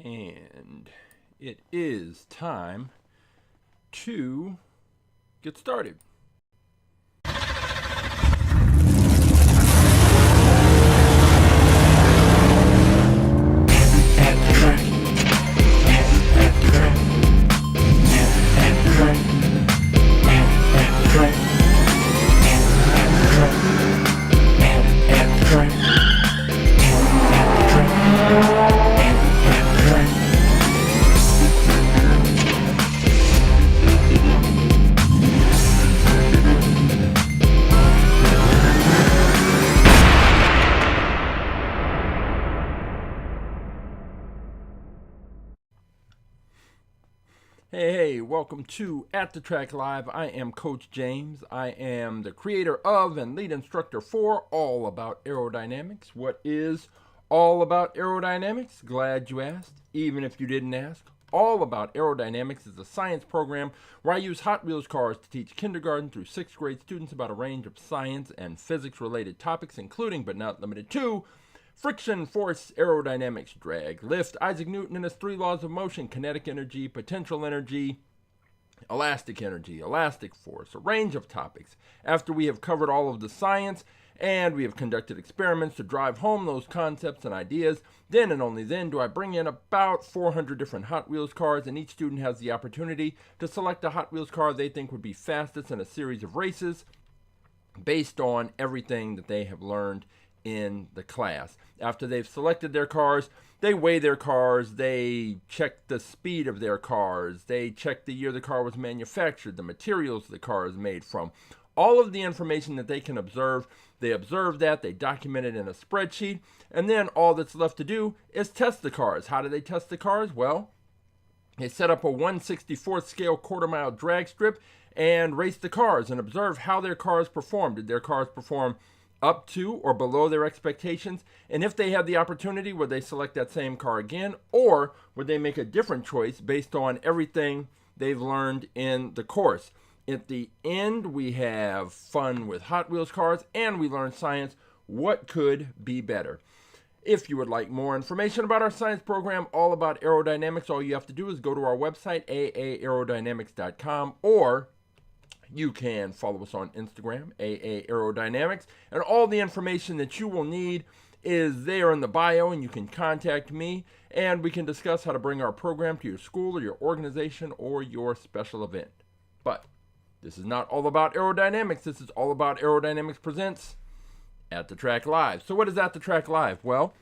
And it is time to get started. Hey, welcome to At the Track Live. I am Coach James. I am the creator of and lead instructor for All About Aerodynamics. What is All About Aerodynamics? Glad you asked, even if you didn't ask. All About Aerodynamics is a science program where I use Hot Wheels cars to teach kindergarten through 6th grade students about a range of science and physics related topics, including but not limited to friction, force, aerodynamics, drag, lift, Isaac Newton and his 3 laws of motion, kinetic energy, potential energy, elastic force, a range of topics. After we have covered all of the science and we have conducted experiments to drive home those concepts and ideas, then and only then do I bring in about 400 different Hot Wheels cars, and each student has the opportunity to select a Hot Wheels car they think would be fastest in a series of races based on everything that they have learned in the class. After they've selected their cars, they weigh their cars, they check the speed of their cars, they check the year the car was manufactured, the materials the car is made from, all of the information that they can observe. They observe that, they document it in a spreadsheet, and then all that's left to do is test the cars. How do they test the cars? Well, they set up a 1/64th scale quarter-mile drag strip and race the cars and observe how their cars perform. Did their cars perform up to or below their expectations? And if they had the opportunity, would they select that same car again, or would they make a different choice based on everything they've learned in the course? At the end, we have fun with Hot Wheels cars and we learn science. What could be better? If you would like more information about our science program, All About Aerodynamics, all you have to do is go to our website, aaerodynamics.com, or you can follow us on Instagram, AAAerodynamics, and all the information that you will need is there in the bio, and you can contact me, and we can discuss how to bring our program to your school or your organization or your special event. But this is not all about aerodynamics. This is All About Aerodynamics presents At the Track Live. So what is At the Track Live? Well,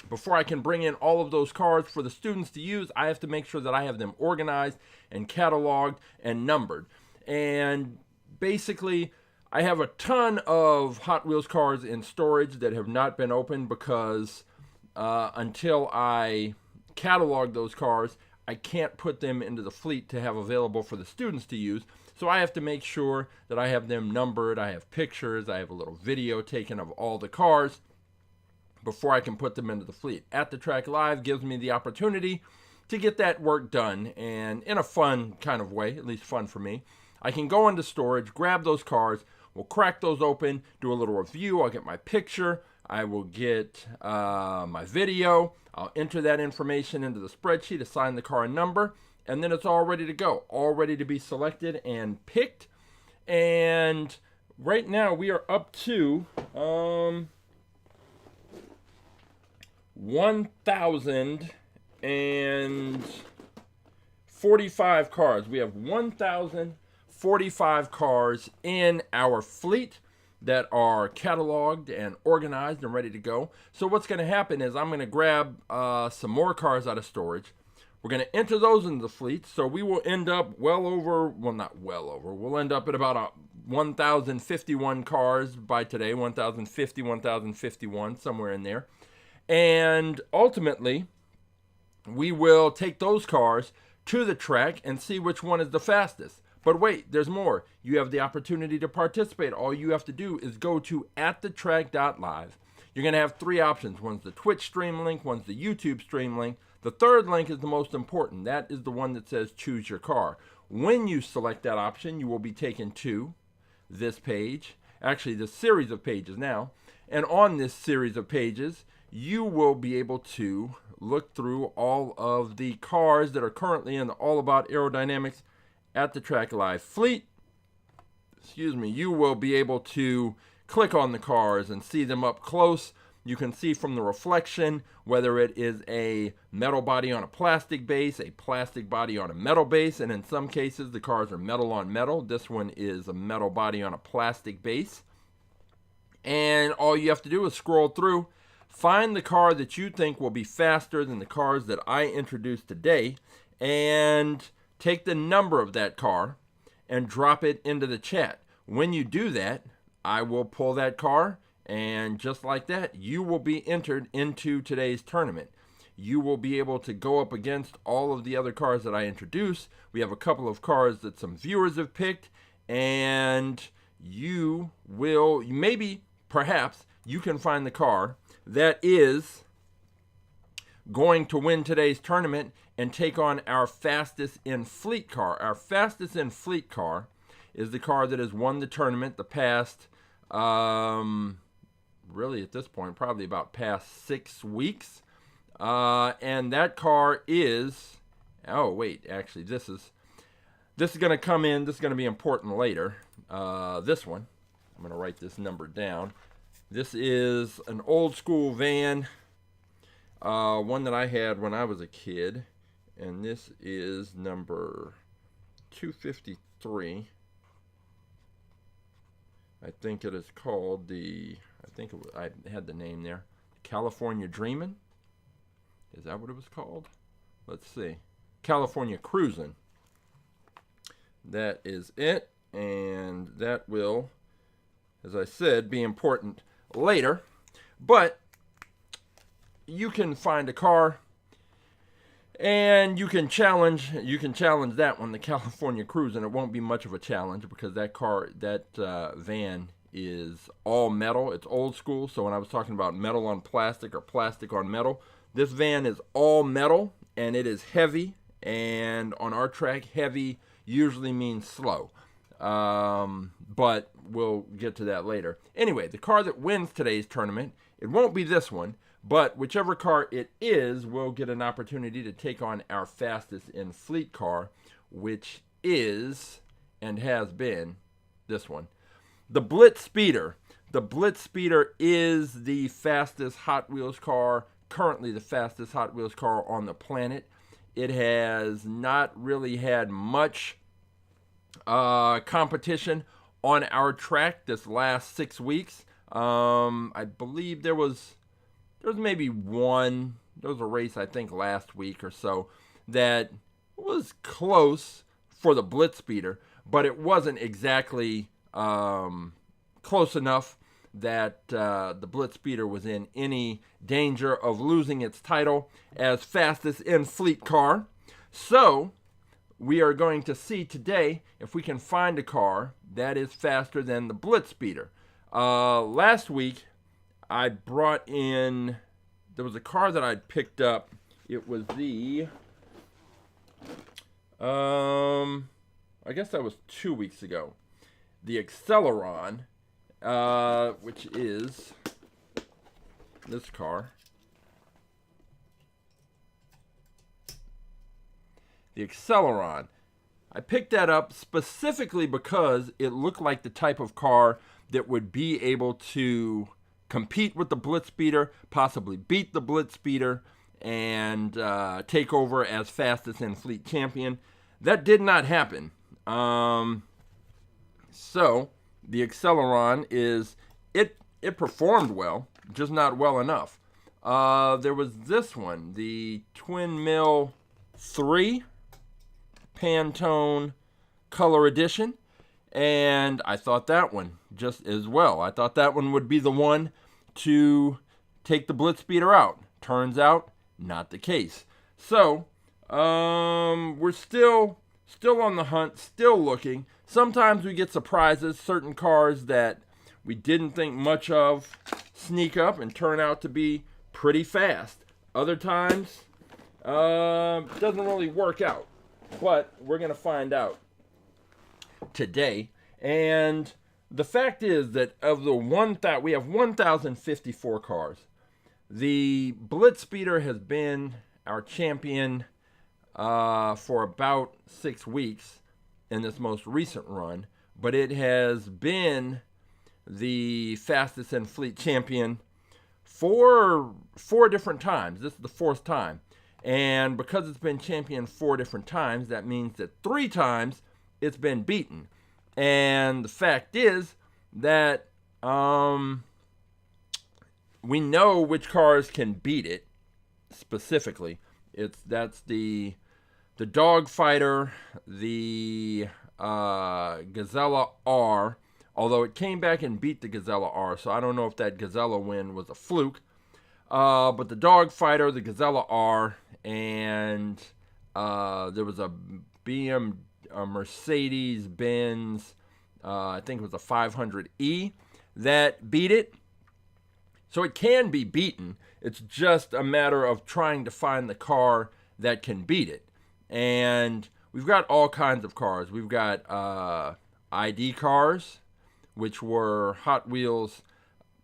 before I can bring in all of those cars for the students to use, I have to make sure that I have them organized and cataloged and numbered. And basically, I have a ton of Hot Wheels cars in storage that have not been opened because until I catalog those cars, I can't put them into the fleet to have available for the students to use. So I have to make sure that I have them numbered. I have pictures. I have a little video taken of all the cars before I can put them into the fleet. At the Track Live gives me the opportunity to get that work done, and in a fun kind of way, at least fun for me. I can go into storage, grab those cars, we'll crack those open, do a little review, I'll get my picture, I will get my video, I'll enter that information into the spreadsheet, assign the car a number, and then it's all ready to go, all ready to be selected and picked. And right now we are up to 1,045 cars. We have 1,045 cars in our fleet that are cataloged and organized and ready to go. So what's going to happen is I'm going to grab some more cars out of storage. We're going to enter those into the fleet. So we will end up we'll end up at about 1,051 cars by today, 1,050, 1,051, somewhere in there. And ultimately, we will take those cars to the track and see which one is the fastest. But wait, there's more. You have the opportunity to participate. All you have to do is go to AtTheTrack.live. You're going to have 3 options. One's the Twitch stream link, one's the YouTube stream link. The third link is the most important. That is the one that says choose your car. When you select that option, you will be taken to this page, actually this series of pages now. And on this series of pages, you will be able to look through all of the cars that are currently in the All About Aerodynamics at the Track Live fleet. Excuse me, you will be able to click on the cars and see them up close. You can see from the reflection whether it is a metal body on a plastic base, a plastic body on a metal base, and in some cases the cars are metal on metal. This one is a metal body on a plastic base. And all you have to do is scroll through, find the car that you think will be faster than the cars that I introduced today, and take the number of that car and drop it into the chat. When you do that, I will pull that car, and just like that, you will be entered into today's tournament. You will be able to go up against all of the other cars that I introduce. We have a couple of cars that some viewers have picked, and you will, maybe, perhaps, you can find the car that is going to win today's tournament and take on our fastest in fleet car. Our fastest in fleet car is the car that has won the tournament the past, really at this point, probably about past 6 weeks. And that car is, oh wait, actually this is going to come in, this is going to be important later. This one, I'm going to write this number down. This is an old school van, one that I had when I was a kid, and this is number 253. I think it is called the, I had the name there, California Dreamin'. Is that what it was called? Let's see. California Cruisin'. That is it, and that will, as I said, be important later. But you can find a car and you can challenge that one, the California Cruisin'. It won't be much of a challenge because that car, that van is all metal. It's old school. So when I was talking about metal on plastic or plastic on metal, this van is all metal and it is heavy. And on our track, heavy usually means slow. But we'll get to that later. Anyway, the car that wins today's tournament, it won't be this one, but whichever car it is will get an opportunity to take on our fastest in fleet car, which is and has been this one. The BlitzSpeeder. The BlitzSpeeder is the fastest Hot Wheels car, currently the fastest Hot Wheels car on the planet. It has not really had much competition on our track this last 6 weeks. I believe there was maybe one. There was a race, I think, last week or so that was close for the BlitzSpeeder, but it wasn't exactly close enough that the BlitzSpeeder was in any danger of losing its title as fastest in fleet car. So we are going to see today if we can find a car that is faster than the BlitzSpeeder. Last week, I brought in, there was a car that I'd picked up. It was the, I guess that was 2 weeks ago. The Acceleron, which is this car. The Acceleron. I picked that up specifically because it looked like the type of car that would be able to compete with the BlitzSpeeder, possibly beat the BlitzSpeeder, and take over as fastest in fleet champion. That did not happen. So the Acceleron is, it performed well, just not well enough. There was this one, the Twin Mill 3 Pantone Color Edition, and I thought that one just as well. I thought that one would be the one to take the BlitzSpeeder out. Turns out, not the case. So, we're still on the hunt, still looking. Sometimes we get surprises, certain cars that we didn't think much of sneak up and turn out to be pretty fast. Other times, it doesn't really work out. But we're going to find out today. And the fact is that of the we have 1,054 cars. The BlitzSpeeder has been our champion for about 6 weeks in this most recent run, but it has been the fastest in fleet champion for 4 different times. This is the 4th time. And because it's been champion 4 different times, that means that 3 times it's been beaten. And the fact is that we know which cars can beat it specifically. That's the Dogfighter, the Gazella R, although it came back and beat the Gazella R, so I don't know if that Gazella win was a fluke. But the Dogfighter, the Gazella R, and there was a Mercedes-Benz, I think it was a 500E that beat it. So it can be beaten. It's just a matter of trying to find the car that can beat it. And we've got all kinds of cars. We've got ID cars, which were Hot Wheels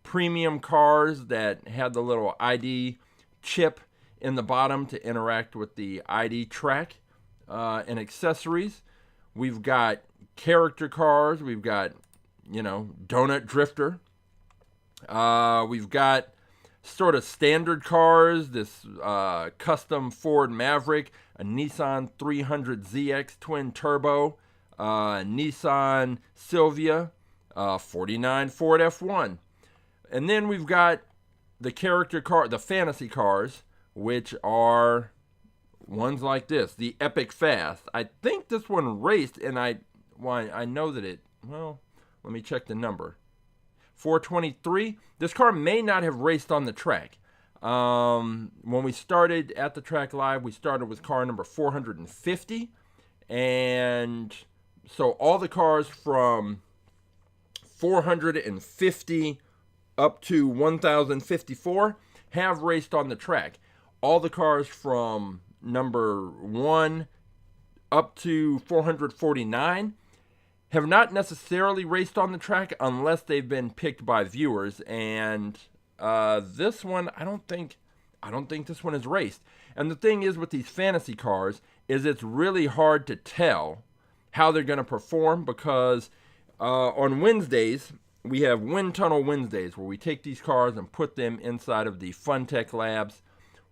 premium cars that had the little ID chip in the bottom to interact with the ID track and accessories. We've got character cars. We've got, Donut Drifter. We've got sort of standard cars, this custom Ford Maverick, a Nissan 300ZX twin turbo, Nissan Silvia, 49 Ford F1. And then we've got the character car, the fantasy cars, which are ones like this, the Epic Fast. I think this one raced, and I know that let me check the number. 423. This car may not have raced on the track. When we started at the Track Live, we started with car number 450. And so all the cars from 450 up to 1054 have raced on the track. All the cars from number 1 up to 449 have not necessarily raced on the track unless they've been picked by viewers. And this one, I don't think this one has raced. And the thing is with these fantasy cars is it's really hard to tell how they're going to perform, because on Wednesdays we have Wind Tunnel Wednesdays, where we take these cars and put them inside of the Funtech Labs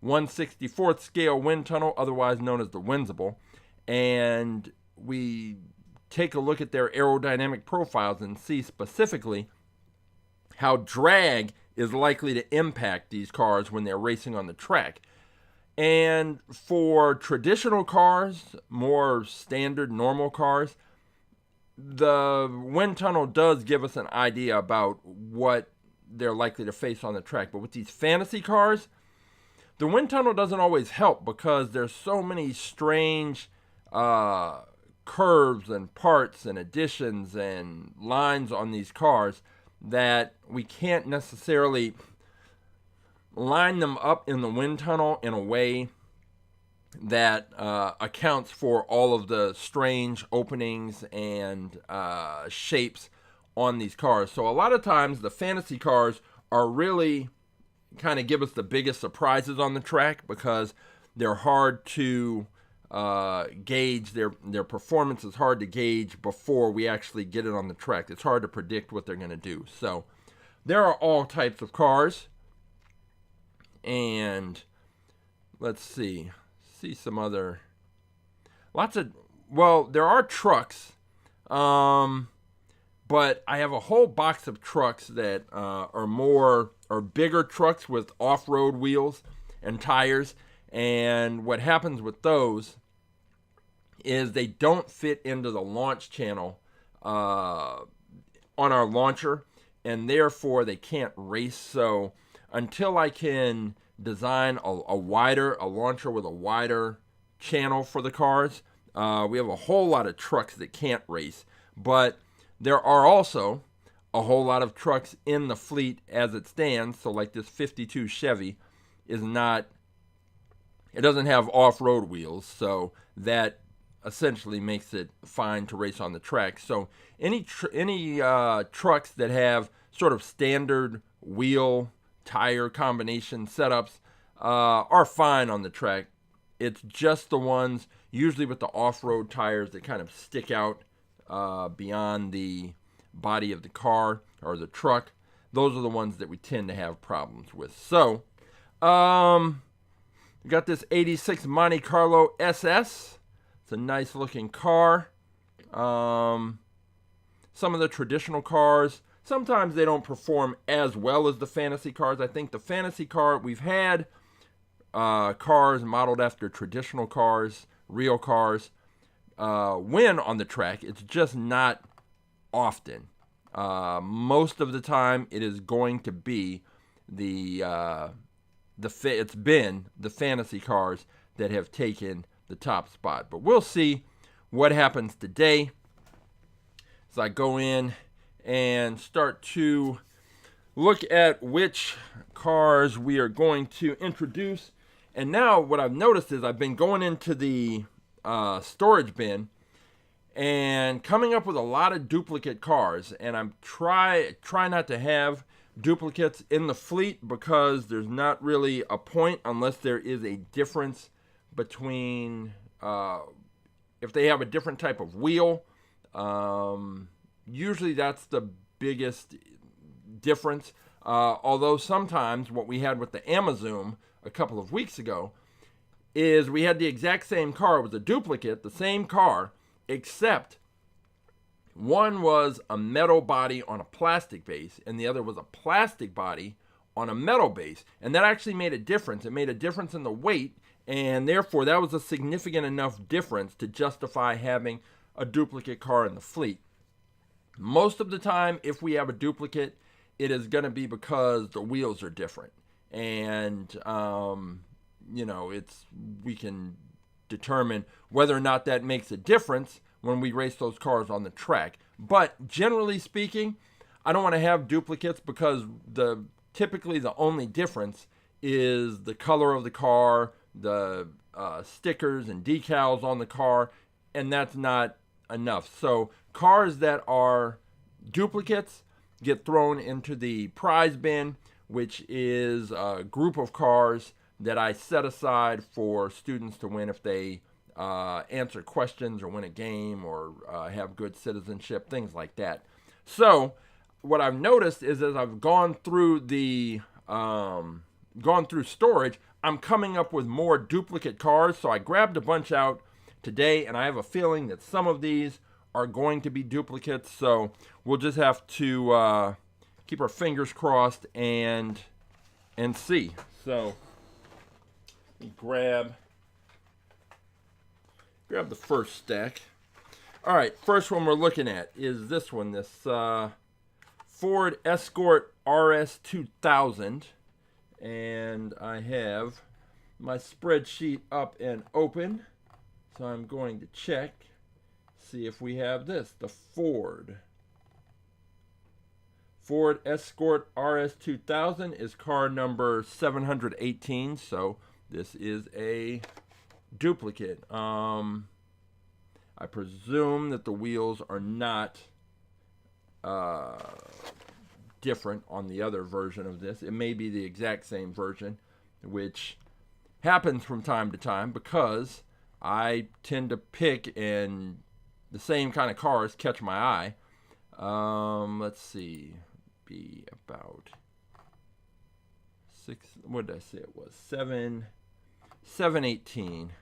1/64th scale wind tunnel, otherwise known as the Winsible, and we take a look at their aerodynamic profiles and see specifically how drag is likely to impact these cars when they're racing on the track. And for traditional cars, more standard normal cars, the wind tunnel does give us an idea about what they're likely to face on the track. But with these fantasy cars, the wind tunnel doesn't always help, because there's so many strange curves and parts and additions and lines on these cars that we can't necessarily line them up in the wind tunnel in a way that accounts for all of the strange openings and shapes on these cars. So a lot of times the fantasy cars are really kind of give us the biggest surprises on the track, because they're hard to gauge. Their performance is hard to gauge before we actually get it on the track. It's hard to predict what they're going to do. So there are all types of cars. And let's see some other, there are trucks, but I have a whole box of trucks that are bigger trucks with off-road wheels and tires. And what happens with those is they don't fit into the launch channel on our launcher, and therefore they can't race. So until I can design a launcher with a wider channel for the cars, we have a whole lot of trucks that can't race. But there are also a whole lot of trucks in the fleet as it stands. So like this 52 Chevy it doesn't have off-road wheels, so that essentially makes it fine to race on the track. So any trucks that have sort of standard wheel tire combination setups are fine on the track. It's just the ones, usually with the off-road tires, that kind of stick out beyond the body of the car or the truck. Those are the ones that we tend to have problems with. So, we got this 86 Monte Carlo SS. It's a nice looking car. Some of the traditional cars, sometimes they don't perform as well as the fantasy cars. I think the fantasy car, we've had cars modeled after traditional cars, real cars, win on the track. It's just not often. Most of the time, it is going to be it's been the fantasy cars that have taken the top spot. But we'll see what happens today as I go in and start to look at which cars we are going to introduce. And now what I've noticed is I've been going into the storage bin and coming up with a lot of duplicate cars, and I'm try not to have duplicates in the fleet because there's not really a point unless there is a difference between if they have a different type of wheel. Usually that's the biggest difference, although sometimes what we had with the Amazon a couple of weeks ago is we had the exact same car. It was a duplicate, the same car, except one was a metal body on a plastic base and the other was a plastic body on a metal base. And that actually made a difference. It made a difference in the weight, and therefore that was a significant enough difference to justify having a duplicate car in the fleet. Most of the time, if we have a duplicate, it is going to be because the wheels are different. And, we can determine whether or not that makes a difference when we race those cars on the track. But generally speaking, I don't want to have duplicates because typically the only difference is the color of the car, the stickers and decals on the car, and that's not enough. So cars that are duplicates get thrown into the prize bin, which is a group of cars that I set aside for students to win if they answer questions or win a game or have good citizenship, things like that. So what I've noticed is as I've gone through storage, I'm coming up with more duplicate cars. So I grabbed a bunch out today, and I have a feeling that some of these are going to be duplicates. So we'll just have to keep our fingers crossed and see. So grab the first stack. All right, first one we're looking at is this one, this Ford Escort RS 2000, and I have my spreadsheet up and open, so I'm going to check, see if we have this, the Ford Escort RS 2000 is car number 718, so this is a duplicate. I presume that the wheels are not different on the other version of this. It may be the exact same version, which happens from time to time because I tend to pick and the same kind of cars catch my eye. Let's see, be about 6, what did I say it was? 718.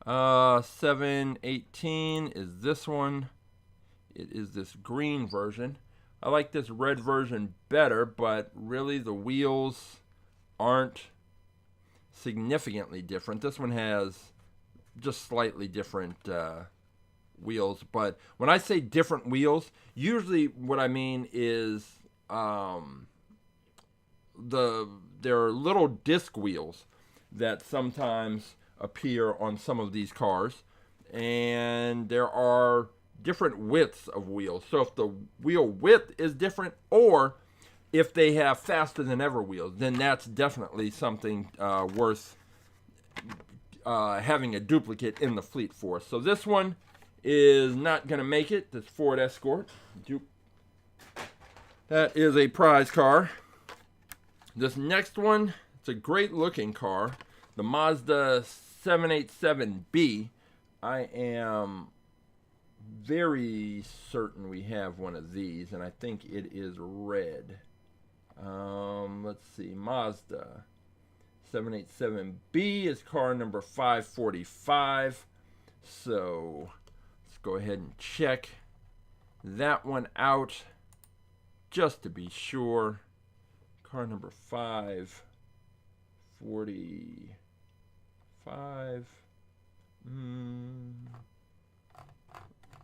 718 is this one. It is this green version. I like this red version better, but really the wheels aren't significantly different. This one has just slightly different wheels, but when I say different wheels, usually what I mean is there are little disc wheels that sometimes appear on some of these cars, and there are different widths of wheels. So if the wheel width is different, or if they have faster than ever wheels, then that's definitely something worth having a duplicate in the fleet for. So this one is not going to make it, this Ford Escort. That is a prize car. This next one, it's a great looking car. The Mazda 787B. I am very certain we have one of these, and I think it is red. Let's see, Mazda 787B is car number 545. So let's go ahead and check that one out just to be sure. Car number 545.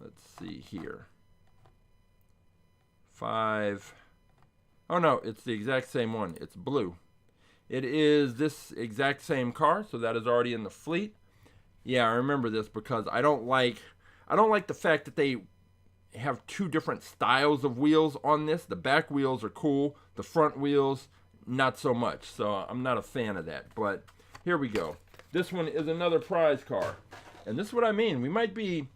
Let's see here. Oh no, it's the exact same one. It's blue. It is this exact same car, so that is already in the fleet. Yeah, I remember this because I don't like the fact that they have two different styles of wheels on this. The back wheels are cool, the front wheels not so much. So I'm not a fan of that. But here we go. This one is another prize car. And this is what I mean.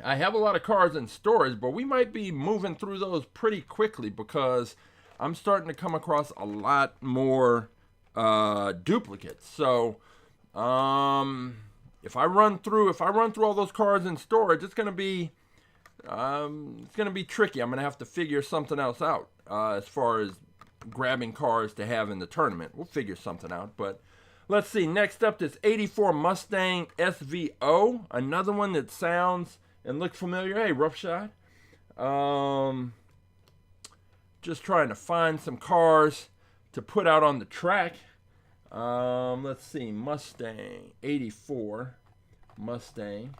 I have a lot of cars in storage, but we might be moving through those pretty quickly because I'm starting to come across a lot more duplicates. So if I run through all those cars in storage, it's gonna be tricky. I'm gonna have to figure something else out as far as grabbing cars to have in the tournament. We'll figure something out. But let's see. Next up, this '84 Mustang SVO, another one that sounds and looks familiar. Hey, rough shot. Just trying to find some cars to put out on the track. Let's see, Mustang, 84 Mustang.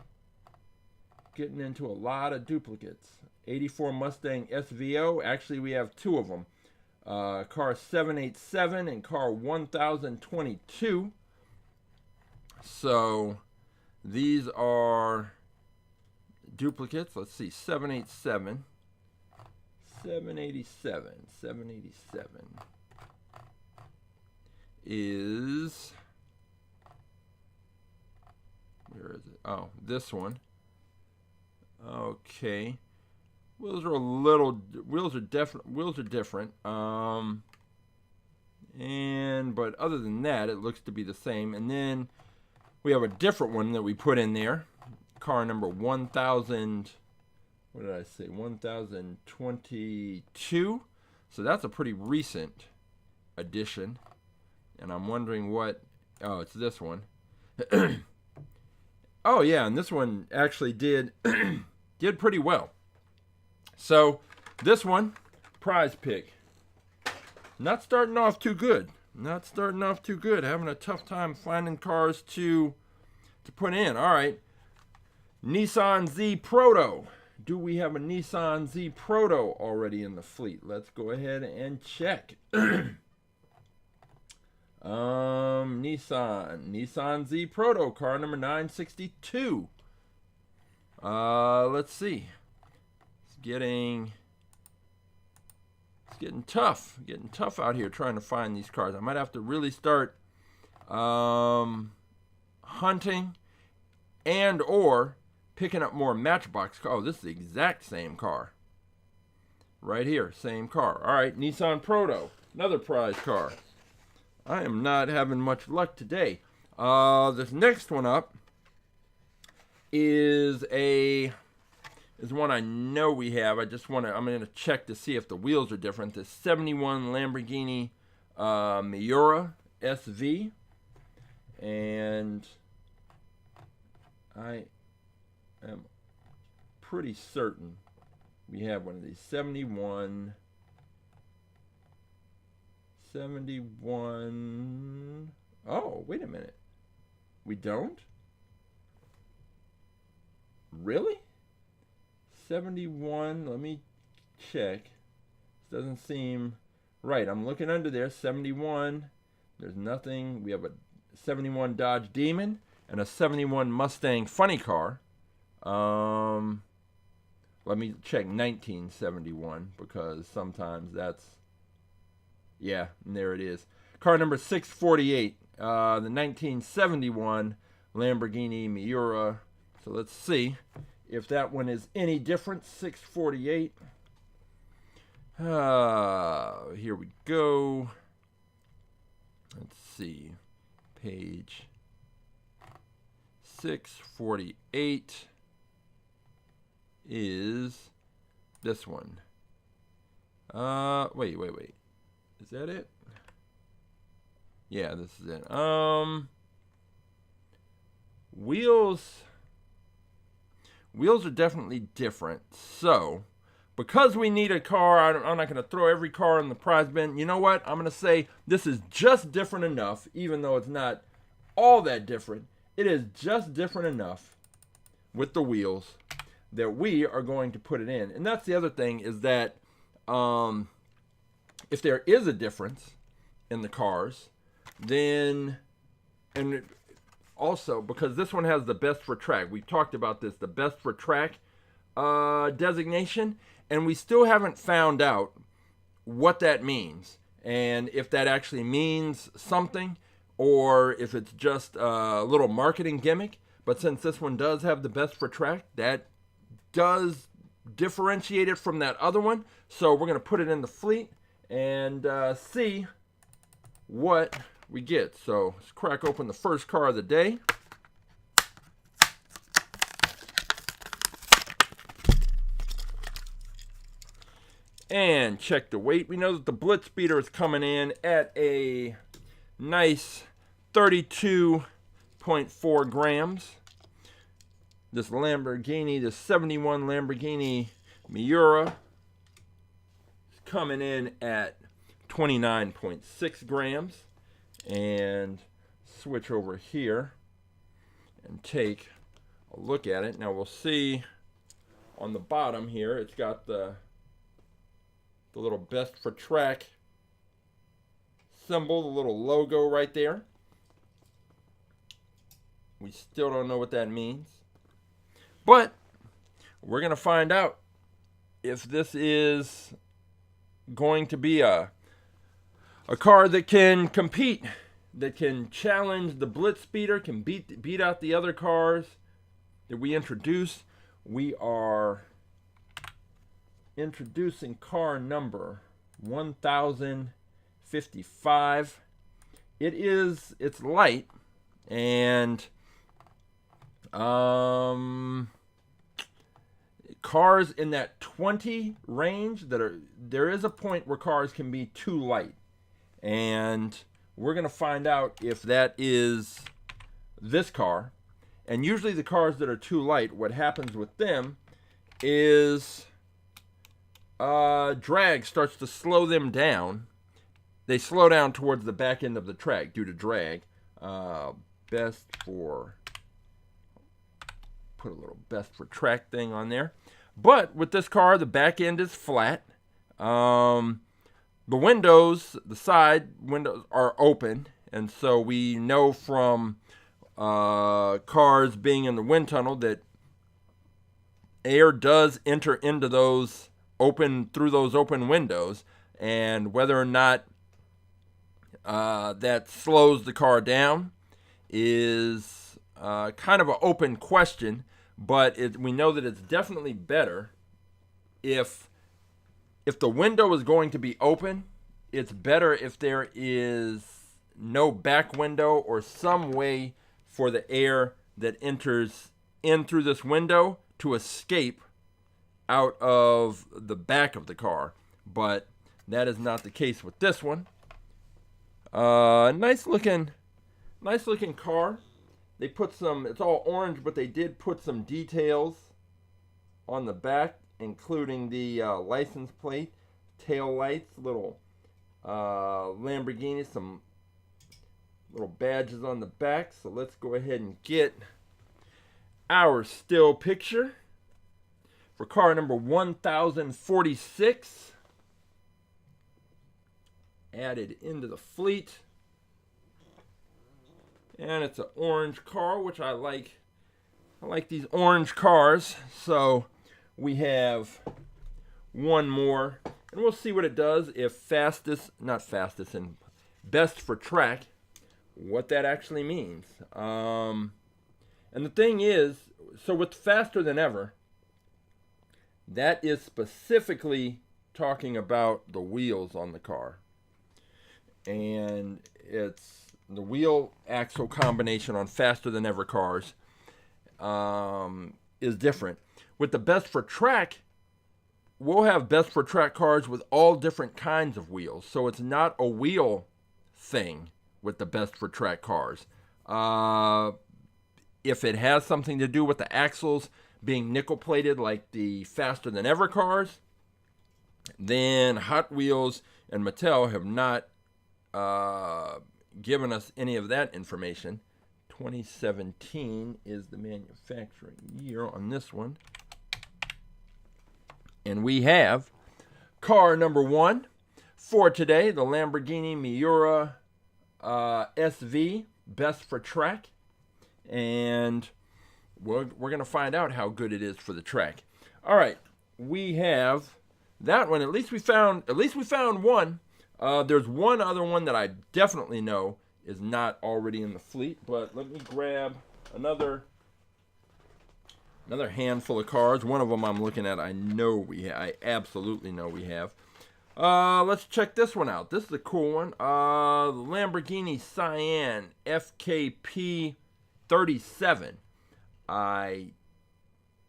Getting into a lot of duplicates. 84 Mustang SVO. Actually, we have two of them. Car 787 and car 1022. So these are duplicates. Let's see, 787 is, where is it? Oh, this one. Okay, wheels are different. But other than that, it looks to be the same. And then we have a different one that we put in there. Car number 1000. What did I say? 1022. So that's a pretty recent addition. And I'm wondering what. Oh, it's this one. Oh yeah, and this one actually did did pretty well. So this one, prize pick. Not starting off too good. Having a tough time finding cars to put in. All right. Nissan Z Proto. Do we have a Nissan Z Proto already in the fleet? Let's go ahead and check. Nissan Z Proto, car number 962. Let's see. It's getting tough. Getting tough out here trying to find these cars. I might have to really start hunting and or picking up more Matchbox cars. Oh, this is the exact same car. Right here, same car. All right, Nissan Proto, another prize car. I am not having much luck today. This next one up is one I know we have. I'm going to check to see if the wheels are different. The 71 Lamborghini Miura SV. And I am pretty certain we have one of these. 71. Oh, wait a minute. We don't? Really? 71. Let me check. This doesn't seem right. I'm looking under there. 71. There's nothing. We have a 71 Dodge Demon and a 71 Mustang Funny Car. Let me check 1971 because sometimes that's, yeah, and there it is. Car number 648, the 1971 Lamborghini Miura. So let's see if that one is any different. 648. Here we go. let's see, page 648 is this one. Wait. Is that it? Yeah, this is it. Wheels are definitely different. So, because we need a car, I'm not going to throw every car in the prize bin. You know what? I'm going to say this is just different enough, even though it's not all that different. It is just different enough with the wheels that we are going to put it in. And that's the other thing, is that if there is a difference in the cars, then, and also because this one has the best for track, we talked about this, the best for track designation, and we still haven't found out what that means, and if that actually means something, or if it's just a little marketing gimmick. But since this one does have the best for track, that does differentiate it from that other one. So we're going to put it in the fleet and see what we get. So let's crack open the first car of the day. And check the weight. We know that the BlitzSpeeder is coming in at a nice 32.4 grams. This Lamborghini, the 71 Lamborghini Miura, is coming in at 29.6 grams. And switch over here and take a look at it. Now we'll see on the bottom here, it's got the little best for track symbol, the little logo right there. We still don't know what that means, but we're going to find out if this is going to be a car that can compete, that can challenge the BlitzSpeeder, can beat out the other cars that we introduce. We are introducing car number 1055. It's light, and cars in that 20 range, there is a point where cars can be too light, and we're going to find out if that is this car. And usually the cars that are too light, what happens with them is drag starts to slow them down. They slow down towards the back end of the track due to drag. Best for, put a little best for track thing on there. But with this car, the back end is flat. The windows, the side windows are open. And so we know from cars being in the wind tunnel that air does enter into those through those open windows, and whether or not that slows the car down is kind of an open question. But we know that it's definitely better if the window is going to be open. It's better if there is no back window or some way for the air that enters in through this window to escape out of the back of the car. But that is not the case with this one. Nice looking car. They put some, it's all orange, but they did put some details on the back, including the license plate, tail lights, little Lamborghini, some little badges on the back. So let's go ahead and get our still picture for car number 1046 added into the fleet. And it's an orange car, which I like. I like these orange cars. So we have one more, and we'll see what it does if not fastest, and best for track, what that actually means. And the thing is, so with faster than ever, that is specifically talking about the wheels on the car. and it's the wheel axle combination on Faster Than Ever cars is different. With the Best for Track, we'll have Best for Track cars with all different kinds of wheels. So it's not a wheel thing with the Best for Track cars. If it has something to do with the axles being nickel plated like the Faster Than Ever cars, then Hot Wheels and Mattel have not given us any of that information. 2017 is the manufacturing year on this one. And we have car number 1 for today, the Lamborghini Miura SV, Best for Track. And we're going to find out how good it is for the track. All right, we have that one. At least we found one. There's one other one that I definitely know is not already in the fleet, but let me grab another handful of cars. One of them I'm looking at, I absolutely know we have. Let's check this one out. This is a cool one. The Lamborghini Cyan FKP 37. I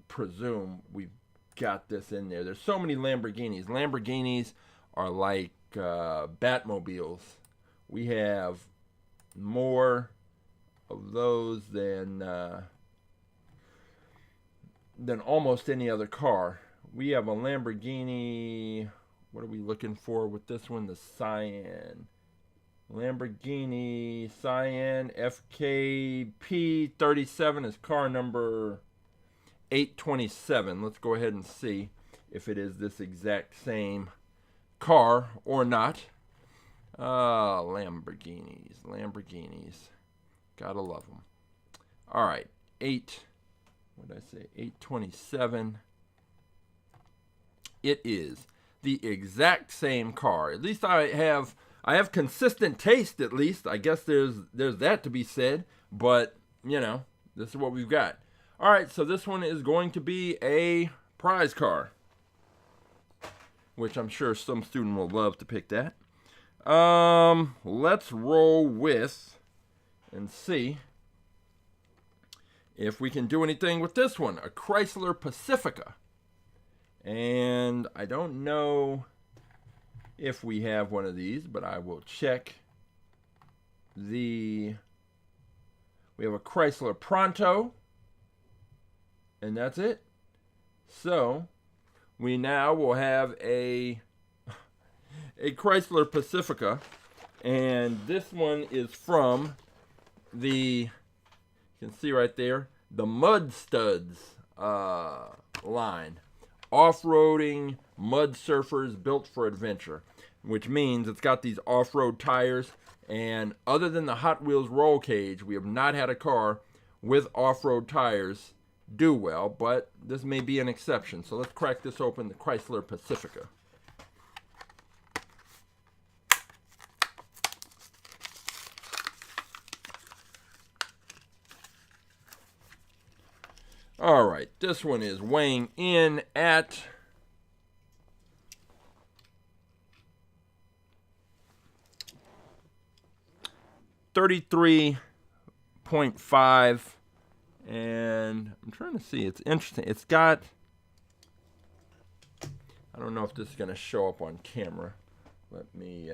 presume we've got this in there. There's so many Lamborghinis. Lamborghinis are like Batmobiles. We have more of those than almost any other car. We have a Lamborghini. What are we looking for with this one? The Cyan. Lamborghini Cyan FKP 37 is car number 827. Let's go ahead and see if it is this exact same car or not. Lamborghinis. Gotta love them. All right, 827. It is the exact same car. At least I have consistent taste, at least. I guess there's that to be said, but this is what we've got. All right, so this one is going to be a prize car, which I'm sure some student will love to pick that. Let's roll with and see if we can do anything with this one. A Chrysler Pacifica. And I don't know if we have one of these, but I will check. We have a Chrysler Pronto, and that's it. So we now will have a Chrysler Pacifica, and this one is from you can see right there, the Mud Studs line. Off-roading mud surfers built for adventure, which means it's got these off-road tires, and other than the Hot Wheels roll cage, we have not had a car with off-road tires do well, but this may be an exception. So let's crack this open, the Chrysler Pacifica. All right, this one is weighing in at 33.5, and I'm trying to see. It's interesting. It's got, I don't know if this is going to show up on camera. Let me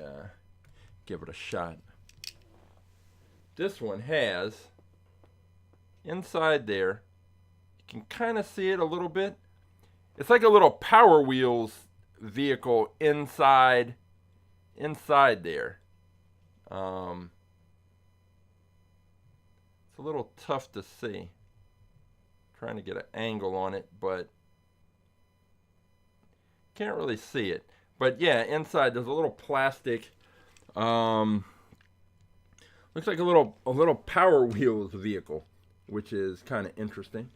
give it a shot. This one has, inside there, you can kind of see it a little bit. It's like a little Power Wheels vehicle inside there. It's a little tough to see. Trying to get an angle on it, but can't really see it. But yeah, inside there's a little plastic. Looks like a little Power Wheels vehicle, which is kind of interesting.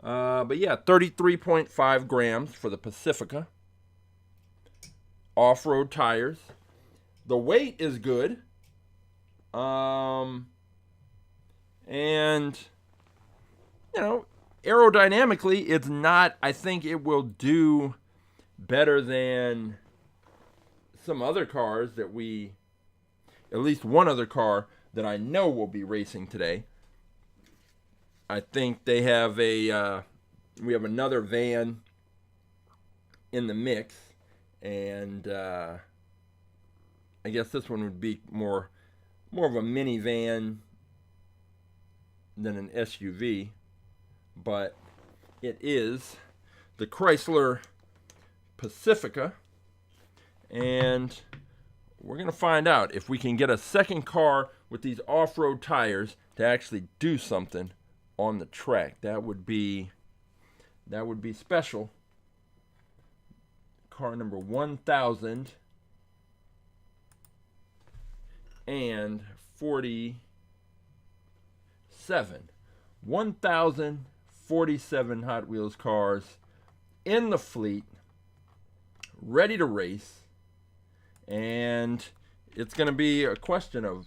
But yeah, 33.5 grams for the Pacifica. Off-road tires. The weight is good. And, aerodynamically, it's not, I think it will do better than some other cars that we at least one other car that I know will be racing today. I think they have we have another van in the mix, and I guess this one would be more of a minivan than an SUV, but it is the Chrysler Pacifica, and we're going to find out if we can get a second car with these off-road tires to actually do something on the track. That would be special. Car number 1047. 1047 Hot Wheels cars in the fleet, ready to race. And it's going to be a question of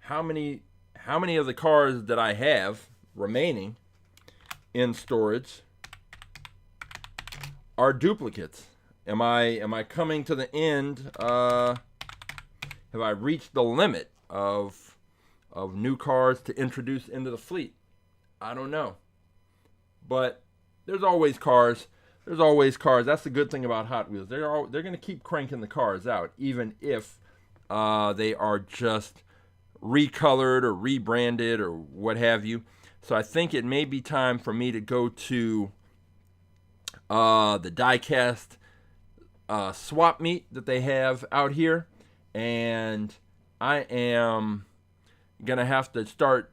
how many of the cars that I have remaining in storage are duplicates. Am I coming to the end? Have I reached the limit of new cars to introduce into the fleet? I don't know. But there's always cars. There's always cars. That's the good thing about Hot Wheels. They're going to keep cranking the cars out, even if they are just recolored or rebranded or what have you. So I think it may be time for me to go to the die-cast swap meet that they have out here, and I am gonna have to start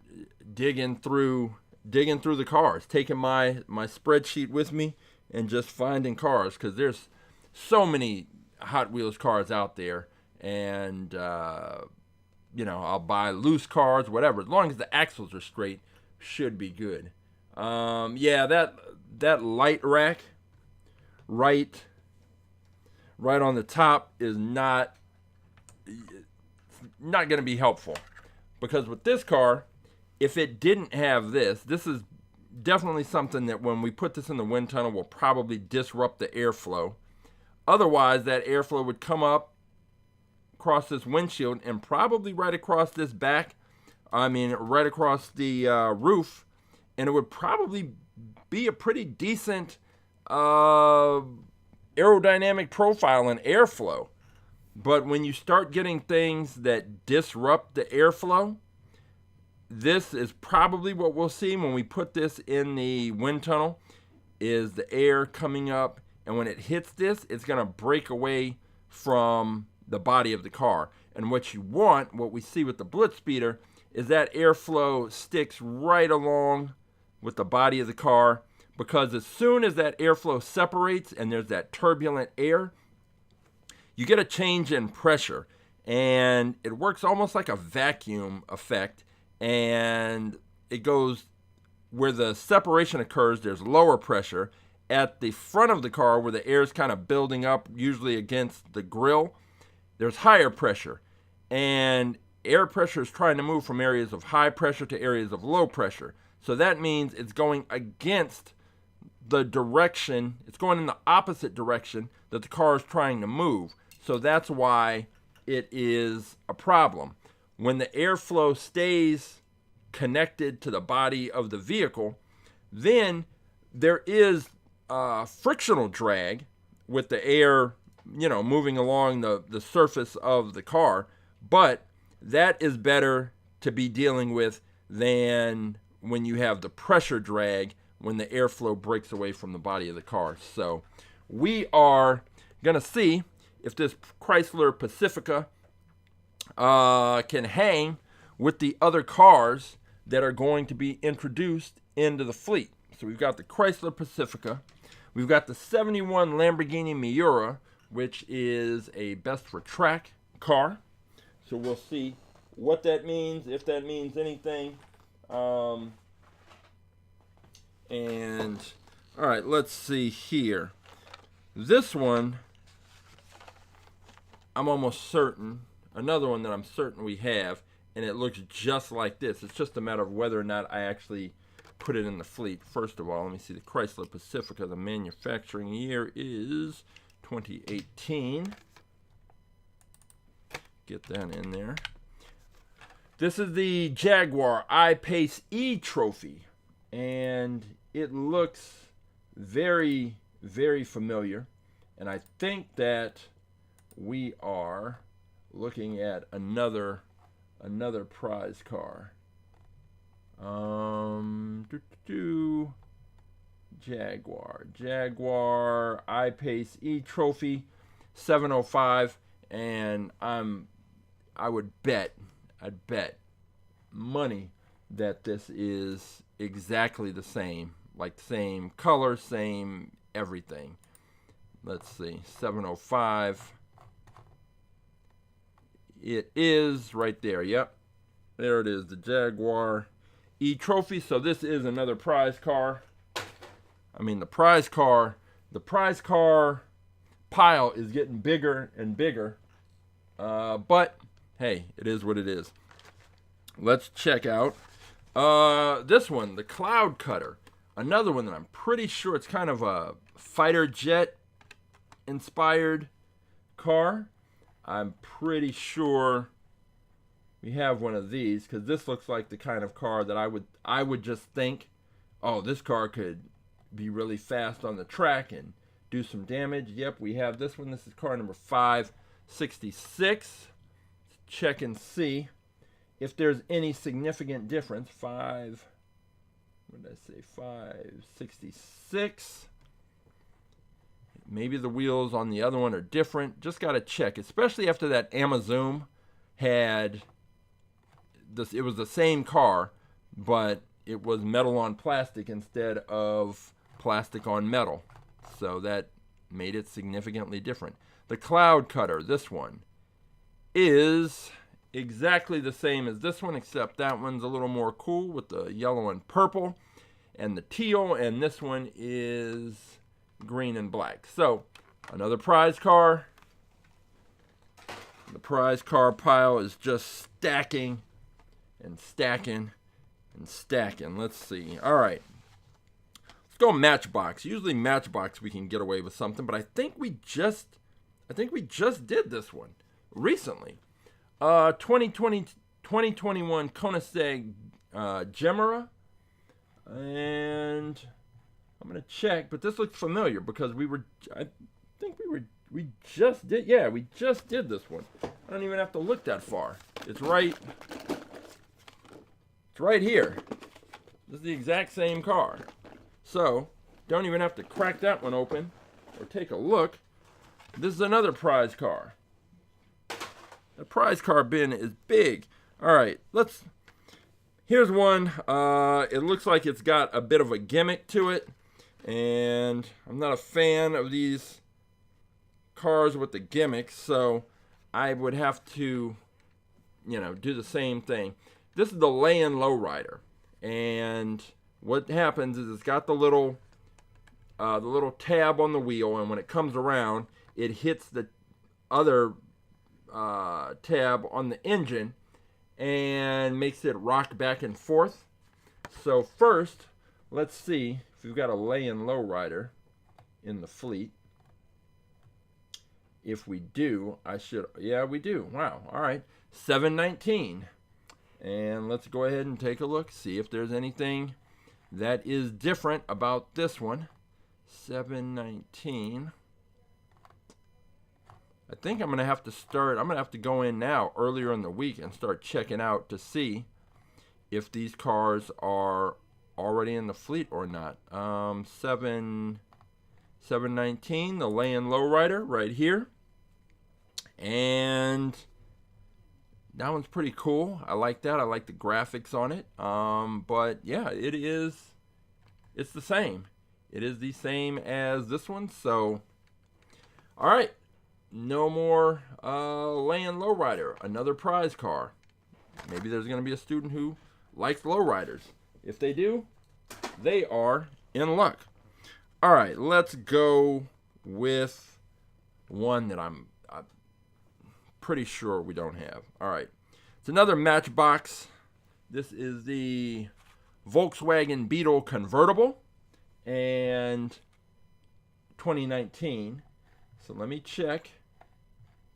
digging through the cars, taking my spreadsheet with me and just finding cars, because there's so many Hot Wheels cars out there, and I'll buy loose cars, whatever, as long as the axles are straight, should be good. That light rack right on the top is not going to be helpful, because with this car, if it didn't have this is definitely something that when we put this in the wind tunnel will probably disrupt the airflow. Otherwise, that airflow would come up across this windshield and probably right across this right across the roof, and it would probably be a pretty decent aerodynamic profile and airflow. But when you start getting things that disrupt the airflow, this is probably what we'll see when we put this in the wind tunnel, is the air coming up, and when it hits this, it's going to break away from the body of the car. And what we see with the BlitzSpeeder, is that airflow sticks right along with the body of the car, because as soon as that airflow separates and there's that turbulent air, you get a change in pressure, and it works almost like a vacuum effect, and it goes where the separation occurs, there's lower pressure. At the front of the car, where the air is kind of building up, usually against the grill, there's higher pressure, and air pressure is trying to move from areas of high pressure to areas of low pressure. So that means it's going against the direction, it's going in the opposite direction that the car is trying to move. So that's why it is a problem. When the airflow stays connected to the body of the vehicle, then there is frictional drag with the air, moving along the surface of the car, but that is better to be dealing with than when you have the pressure drag when the airflow breaks away from the body of the car. So we are going to see if this Chrysler Pacifica can hang with the other cars that are going to be introduced into the fleet. So we've got the Chrysler Pacifica. We've got the 71 Lamborghini Miura, which is a best for track car. So we'll see what that means, if that means anything. And all right, let's see here. This one, I'm almost certain, another one that I'm certain we have, and it looks just like this. It's just a matter of whether or not I actually put it in the fleet. First of all, let me see the Chrysler Pacifica. The manufacturing year is 2018. Get that in there. This is the Jaguar I-Pace E Trophy, and it looks very, very familiar. And I think that we are looking at another prize car. Jaguar I-Pace E Trophy 705, and I'd bet money that this is exactly the same, like same color, same everything. Let's see, 705. It is right there. Yep, there it is, the Jaguar E Trophy. So this is another prize car. I mean, the prize car pile is getting bigger and bigger. But hey, it is what it is. Let's check out this one, the Cloud Cutter. Another one that I'm pretty sure it's kind of a fighter jet inspired car. I'm pretty sure we have one of these, because this looks like the kind of car that I would just think, oh, this car could be really fast on the track and do some damage. Yep, we have this one. This is car number 566. Let's check and see if there's any significant difference. 566. Maybe the wheels on the other one are different. Just got to check, especially after that Amazon had this. It was the same car, but it was metal on plastic instead of plastic on metal. So that made it significantly different. The Cloud Cutter, this one, is exactly the same as this one, except that one's a little more cool with the yellow and purple and the teal, and this one is green and black. So another prize car. The prize car pile is just stacking and stacking and stacking. Let's see. All right, let's go Matchbox. Usually Matchbox we can get away with something, but I think we just did this one recently. 2021 Koenigsegg Gemera, and I'm gonna check, but this looks familiar because we just did this one. I don't even have to look that far. It's right here. This is the exact same car. So don't even have to crack that one open or take a look. This is another prize car. The prize car bin is big. All right, here's one. It looks like it's got a bit of a gimmick to it, and I'm not a fan of these cars with the gimmicks, so I would have to, do the same thing. This is the Lay-In Lowrider, and what happens is it's got the little tab on the wheel, and when it comes around, it hits the other tab on the engine and makes it rock back and forth. So first, let's see if we've got a Lay-In Lowrider in the fleet. If we do, we do. Wow. All right. 719. And let's go ahead and take a look, see if there's anything that is different about this one. 719. I think I'm going to have to go in now earlier in the week and start checking out to see if these cars are already in the fleet or not. 719, the Lay-In Lowrider right here. And that one's pretty cool. I like that. I like the graphics on it. But yeah, it's the same. It is the same as this one. So, all right. No more Lay-In Lowrider. Another prize car. Maybe there's going to be a student who likes lowriders. If they do, they are in luck. All right, let's go with one that I'm pretty sure we don't have. All right, it's another Matchbox. This is the Volkswagen Beetle Convertible, and 2019. So let me check,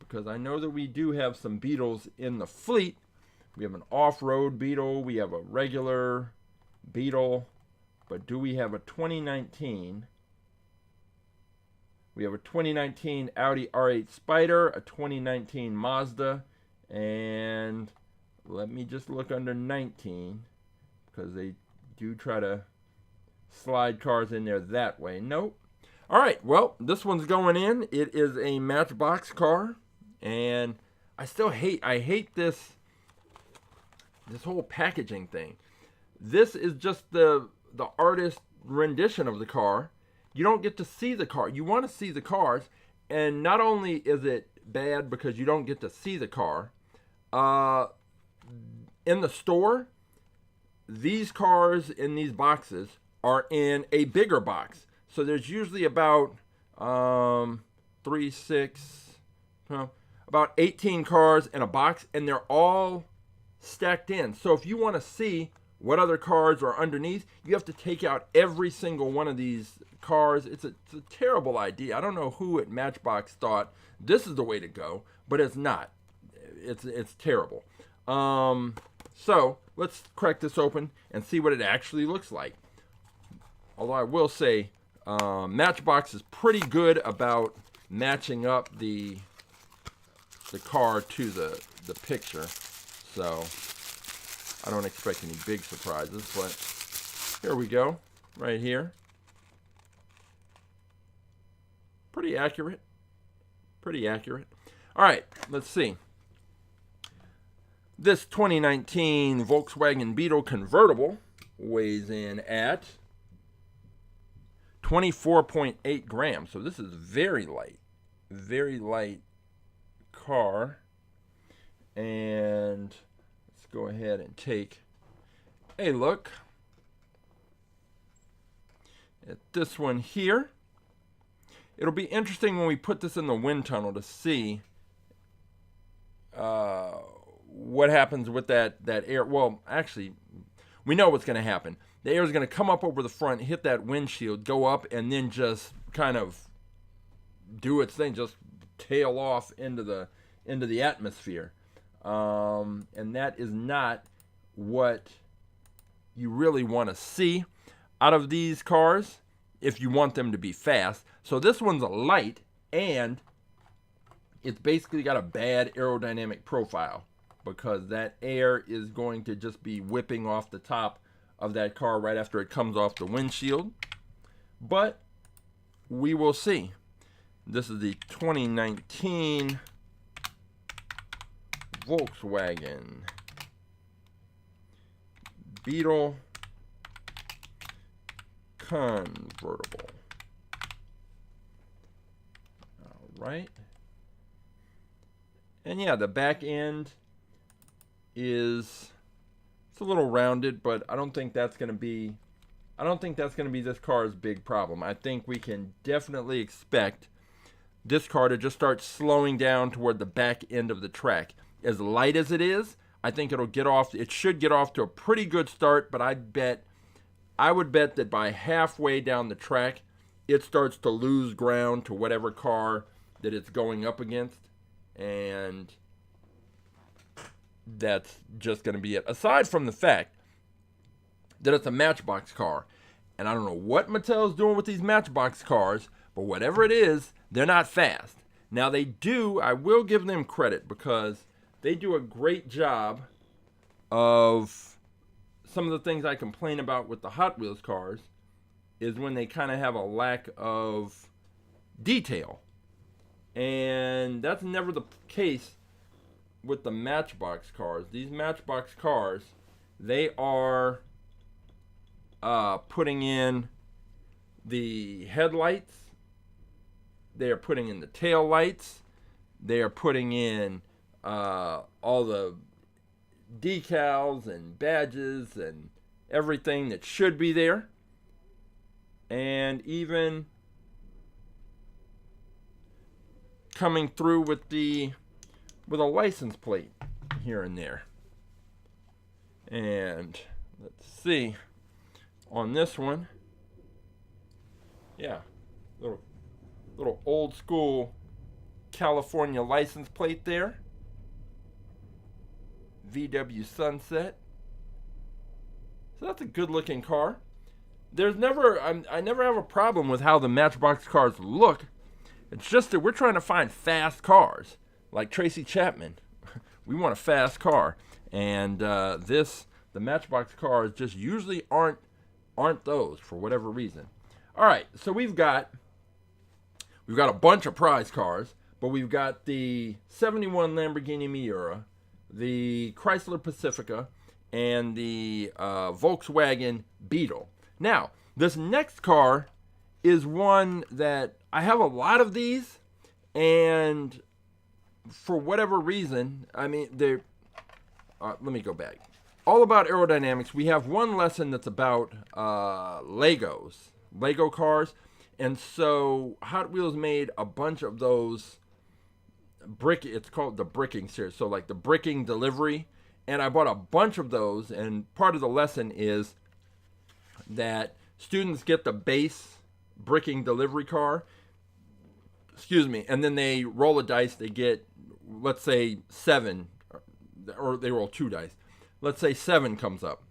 because I know that we do have some Beetles in the fleet. We have an off-road Beetle. We have a regular Beetle. But do we have a 2019? We have a 2019 Audi R8 Spider, a 2019 Mazda, and let me just look under 19, because they do try to slide cars in there that way. Nope. All right, well, this one's going in. It is a Matchbox car, and I hate this whole packaging thing. This is just the artist rendition of the car. You don't get to see the car. You want to see the cars, and not only is it bad because you don't get to see the car, in the store, these cars in these boxes are in a bigger box. So there's usually about about 18 cars in a box, and they're all stacked in. So if you want to see what other cars are underneath, you have to take out every single one of these cars. It's a terrible idea. I don't know who at Matchbox thought this is the way to go, but it's not. It's terrible. So let's crack this open and see what it actually looks like. Although I will say, Matchbox is pretty good about matching up the car to the picture. So I don't expect any big surprises, but here we go, right here. Pretty accurate. Pretty accurate. All right, let's see. This 2019 Volkswagen Beetle convertible weighs in at 24.8 grams. So this is very light car. And let's go ahead and take a look at this one here. It'll be interesting when we put this in the wind tunnel to see what happens with that air. Well, actually, we know what's going to happen. The air is going to come up over the front, hit that windshield, go up, and then just kind of do its thing, just tail off into the atmosphere. And that is not what you really want to see out of these cars if you want them to be fast. So this one's a light, and it's basically got a bad aerodynamic profile because that air is going to just be whipping off the top of that car right after it comes off the windshield. But we will see. This is the 2019 Volkswagen Beetle convertible. All right. And yeah, the back end is, it's a little rounded, but I don't think that's going to be this car's big problem. I think we can definitely expect this car to just start slowing down toward the back end of the track. As light as it is, I think it should get off to a pretty good start, but I would bet that by halfway down the track, it starts to lose ground to whatever car that it's going up against, and that's just going to be it. Aside from the fact that it's a Matchbox car, and I don't know what Mattel's doing with these Matchbox cars, but whatever it is, they're not fast. Now I will give them credit because they do a great job of some of the things I complain about with the Hot Wheels cars is when they kind of have a lack of detail. And that's never the case with the Matchbox cars. These Matchbox cars, they are putting in the headlights, they are putting in the tail lights, they are putting in all the decals and badges and everything that should be there, and even coming through with a license plate here and there. And let's see on this one, yeah, little old school California license plate there. VW Sunset. So that's a good looking car. There's never, I never have a problem with how the Matchbox cars look. It's just that we're trying to find fast cars. Like Tracy Chapman. We want a fast car. And the Matchbox cars just usually aren't those for whatever reason. All right, so we've got a bunch of prize cars, but we've got the 71 Lamborghini Miura, the Chrysler Pacifica, and the Volkswagen Beetle. Now, this next car is one that I have a lot of these, and for whatever reason, I mean, they're, let me go back. All about aerodynamics. We have one lesson that's about Lego cars, and so Hot Wheels made a bunch of those it's called the bricking series, so like the bricking delivery, and I bought a bunch of those, and part of the lesson is that students get the base bricking delivery car, and then they roll a dice, they get, let's say 7, or they roll 2 dice. Let's say 7 comes up,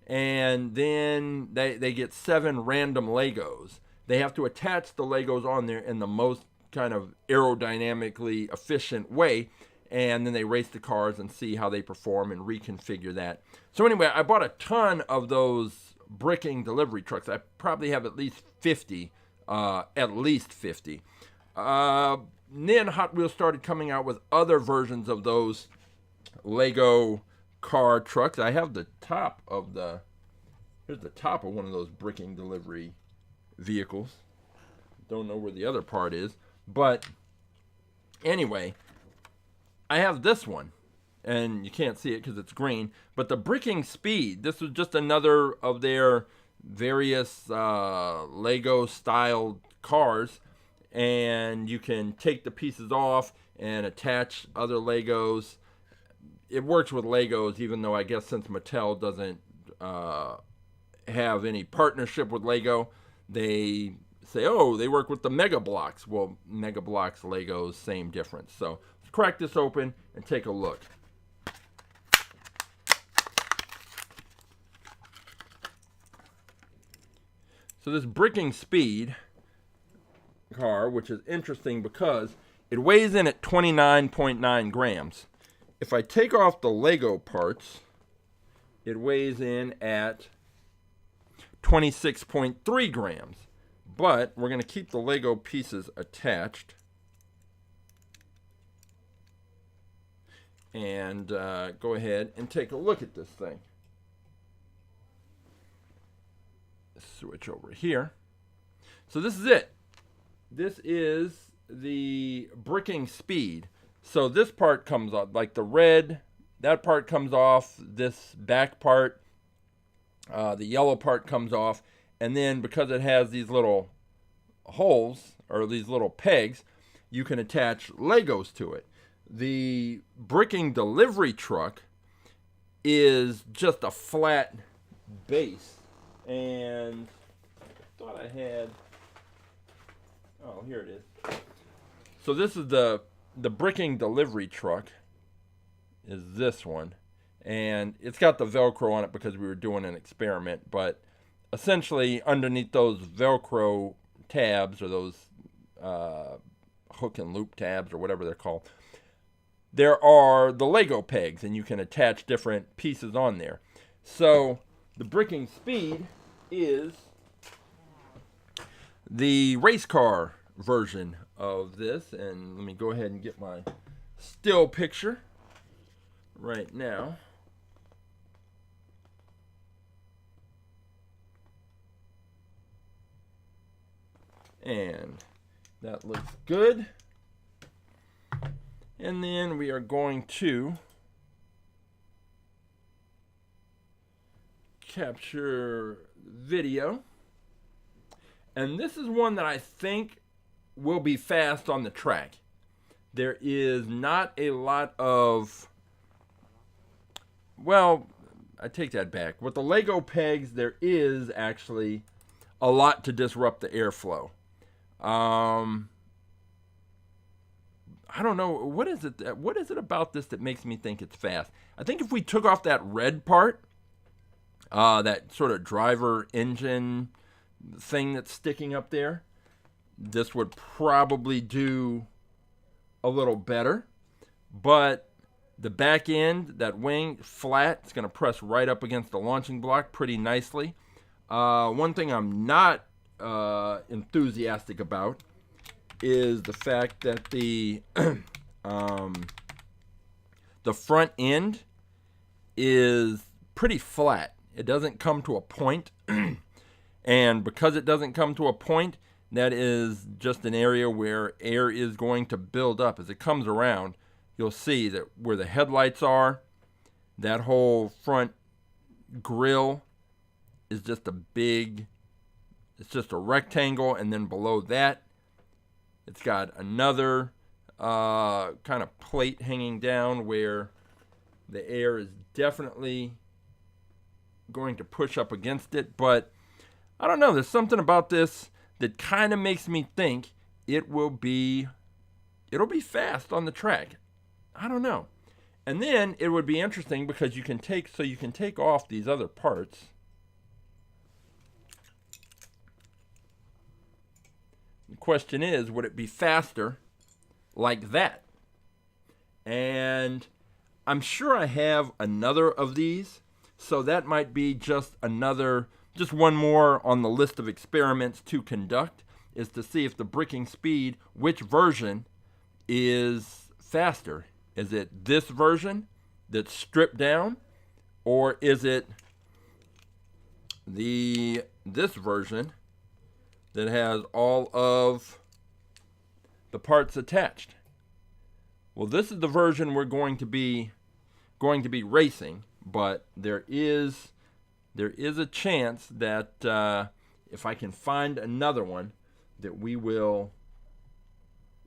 and then they get 7 random Legos. They have to attach the Legos on there in the most kind of aerodynamically efficient way, and then they race the cars and see how they perform and reconfigure that. So anyway, I bought a ton of those bricking delivery trucks. I probably have at least 50. Then Hot Wheels started coming out with other versions of those Lego car trucks. I have the top of here's the top of one of those bricking delivery vehicles. Don't know where the other part is, but anyway, I have this one, and you can't see it because it's green, but the bricking speed, this was just another of their various Lego style cars, and you can take the pieces off and attach other Legos. It works with Legos, even though I guess since Mattel doesn't have any partnership with Lego, they say, oh, they work with the Mega Bloks. Well, Mega Bloks, Legos, same difference. So let's crack this open and take a look. So this bricking speed car, which is interesting because it weighs in at 29.9 grams. If I take off the Lego parts, it weighs in at 26.3 grams. But we're going to keep the Lego pieces attached. And go ahead and take a look at this thing. Switch over here. So this is it. This is the bricking speed. So this part comes off, like the red, that part comes off, this back part, the yellow part comes off, and then because it has these little holes, or these little pegs, you can attach Legos to it. The bricking delivery truck is just a flat base, and I thought I had, oh, here it is. So this is the bricking delivery truck, is this one, and it's got the Velcro on it because we were doing an experiment, but essentially underneath those Velcro tabs, or those hook and loop tabs, or whatever they're called, there are the Lego pegs, and you can attach different pieces on there. So the bricking speed is the race car version of this, and let me go ahead and get my still picture right now. And that looks good. And then we are going to capture video. And this is one that I think will be fast on the track. There is not a lot of, well, I take that back. With the Lego pegs, there is actually a lot to disrupt the airflow. I don't know, what is it about this that makes me think it's fast? I think if we took off that red part, that sort of driver engine thing that's sticking up there, this would probably do a little better. But the back end, that wing, flat, it's going to press right up against the launching block pretty nicely. One thing I'm not enthusiastic about is the fact that the front end is pretty flat. It doesn't come to a point. And because it doesn't come to a point, that is just an area where air is going to build up. As it comes around, you'll see that where the headlights are, that whole front grille is just it's just a rectangle, and then below that, it's got another kind of plate hanging down where the air is definitely going to push up against it. But I don't know, there's something about this that kind of makes me think it'll be fast on the track. I don't know. And then it would be interesting because you can take off these other parts. The question is, would it be faster like that? And I'm sure I have another of these, so that might be just one more on the list of experiments to conduct, is to see if the bricking speed, which version is faster. Is it this version that's stripped down, or is it this version that has all of the parts attached? Well, this is the version we're going to be racing, but there is a chance that if I can find another one, that we'll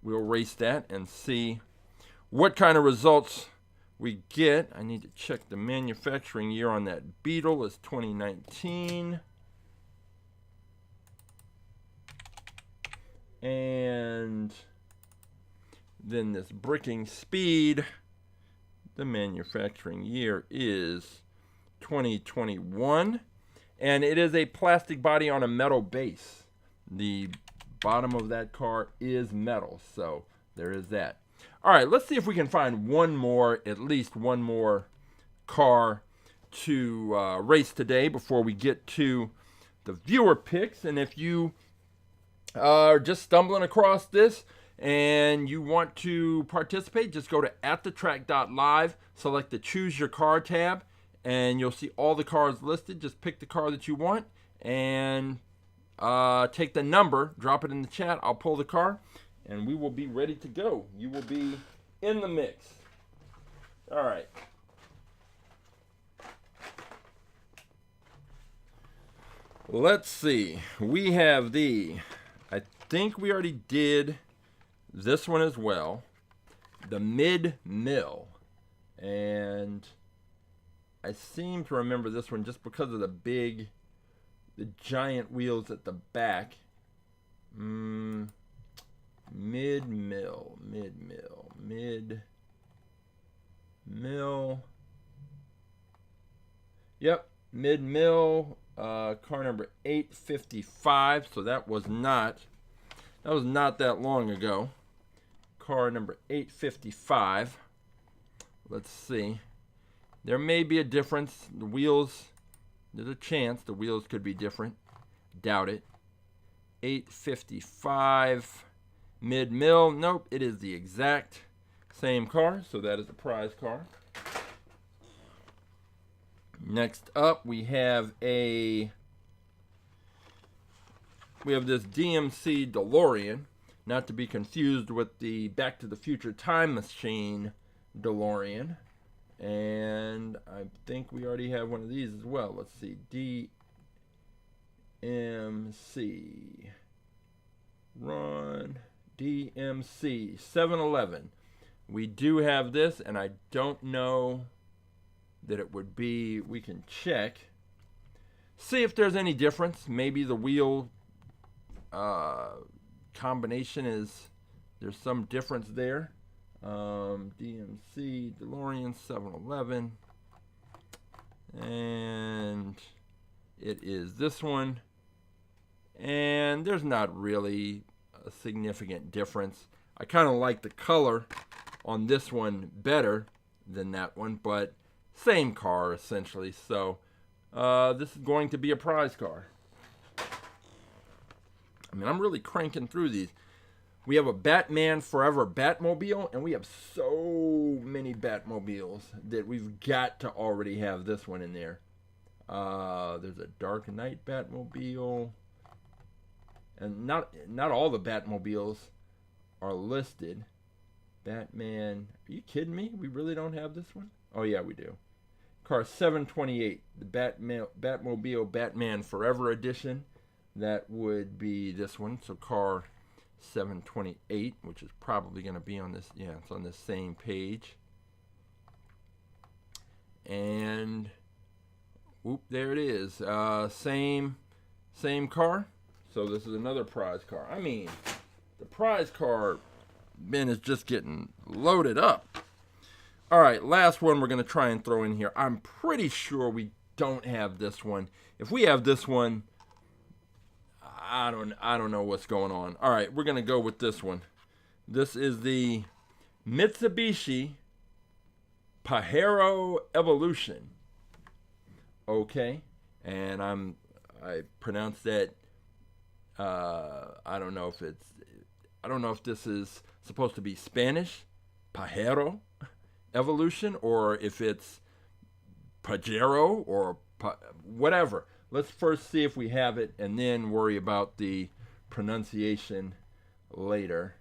race that and see what kind of results we get. I need to check the manufacturing year on that Beetle. It's 2019. And then this bricking speed, the manufacturing year is 2021. And it is a plastic body on a metal base. The bottom of that car is metal, so there is that. All right, let's see if we can find at least one more car to race today before we get to the viewer picks. And if you are just stumbling across this and you want to participate, just go to AtTheTrack.live, select the Choose Your Car tab, and you'll see all the cars listed. Just pick the car that you want and take the number, drop it in the chat. I'll pull the car, and we will be ready to go. You will be in the mix. All right. Let's see. We have I think we already did this one as well, the mid-mill. And I seem to remember this one just because of the giant wheels at the back. Mid-mill. Yep, mid-mill, car number 855. So that was not that long ago. Car number 855. Let's see. There may be a difference. The wheels, there's a chance the wheels could be different. Doubt it. 855 mid-mill. Nope, it is the exact same car, so that is a prize car. Next up, we have this DMC DeLorean, not to be confused with the Back to the Future Time Machine DeLorean. And I think we already have one of these as well. Let's see, DMC 711. We do have this, and I don't know that it would be. We can check, see if there's any difference. Maybe the wheel combination there's some difference there. DMC, DeLorean 711. And it is this one. And there's not really a significant difference. I kind of like the color on this one better than that one, but same car essentially. So this is going to be a prize car. I mean, I'm really cranking through these. We have a Batman Forever Batmobile, and we have so many Batmobiles that we've got to already have this one in there. There's a Dark Knight Batmobile, and not all the Batmobiles are listed. Batman, are you kidding me? We really don't have this one? Oh yeah, we do. Car 728, the Batmobile Batman Forever Edition. That would be this one. So car 728, which is probably going to be on this. Yeah, it's on the same page. And whoop, there it is. Same car. So this is another prize car. I mean, the prize car bin is just getting loaded up. All right, last one we're going to try and throw in here. I'm pretty sure we don't have this one. If we have this one, I don't know what's going on. All right, we're going to go with this one. This is the Mitsubishi Pajero Evolution. Okay, and I pronounced that. I don't know if this is supposed to be Spanish, Pajero Evolution, or if it's Pajero or whatever. Let's first see if we have it and then worry about the pronunciation later.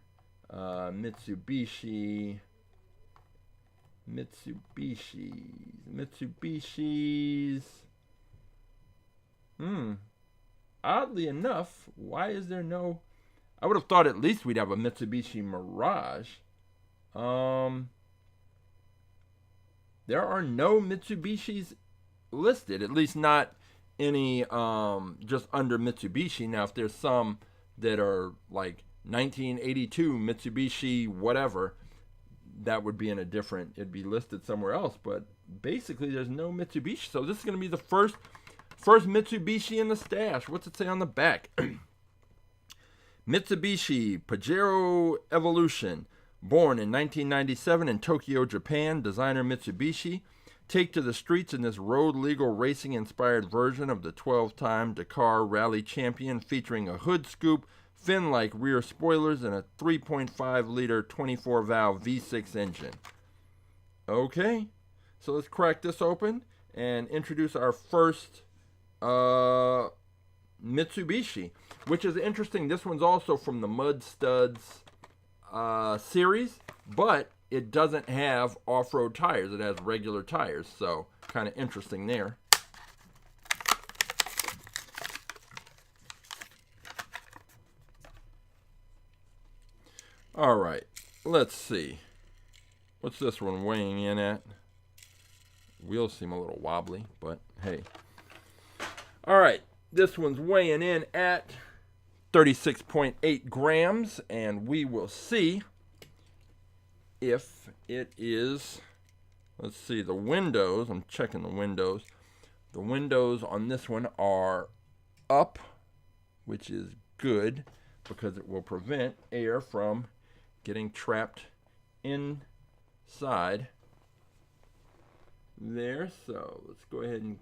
Mitsubishi's. Oddly enough, why is there no... I would have thought at least we'd have a Mitsubishi Mirage. There are no Mitsubishis listed, at least not any just under Mitsubishi. Now, if there's some that are like 1982 Mitsubishi whatever, that would be in a different, it'd be listed somewhere else. But basically, there's no Mitsubishi. So this is going to be the first Mitsubishi in the stash. What's it say on the back? Mitsubishi Pajero Evolution. Born in 1997 in Tokyo, Japan, designer Mitsubishi take to the streets in this road-legal racing-inspired version of the 12-time Dakar Rally Champion, featuring a hood scoop, fin-like rear spoilers, and a 3.5-liter 24-valve V6 engine. Okay, so let's crack this open and introduce our first Mitsubishi, which is interesting. This one's also from the Mud Studs series, but it doesn't have off-road tires. It has regular tires, so kind of interesting there. All right, let's see. What's this one weighing in at? Wheels seem a little wobbly, but hey. All right, this one's weighing in at 36.8 grams, and we will see if it is, let's see, the windows, I'm checking the windows. The windows on this one are up, which is good because it will prevent air from getting trapped inside there. So let's go ahead and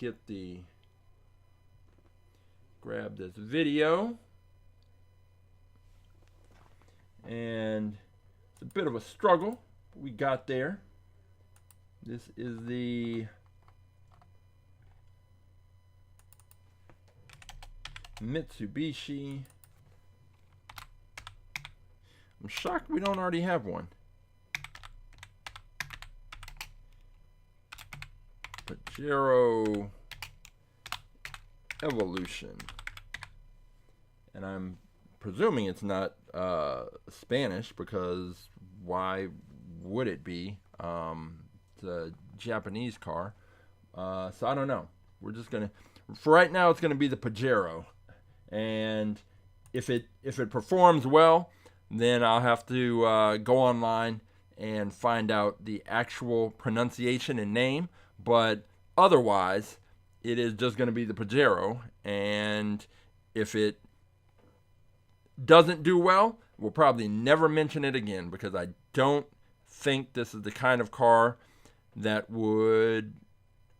grab this video. And it's a bit of a struggle. We got there. This is the Mitsubishi. I'm shocked we don't already have one. Pajero Evolution. And I'm presuming it's not Spanish, because why would it be? It's a Japanese car. So I don't know. We're just going to, for right now, it's going to be the Pajero. And if it performs well, then I'll have to go online and find out the actual pronunciation and name, but otherwise it is just going to be the Pajero, and if it doesn't do well, we'll probably never mention it again, because I don't think this is the kind of car that would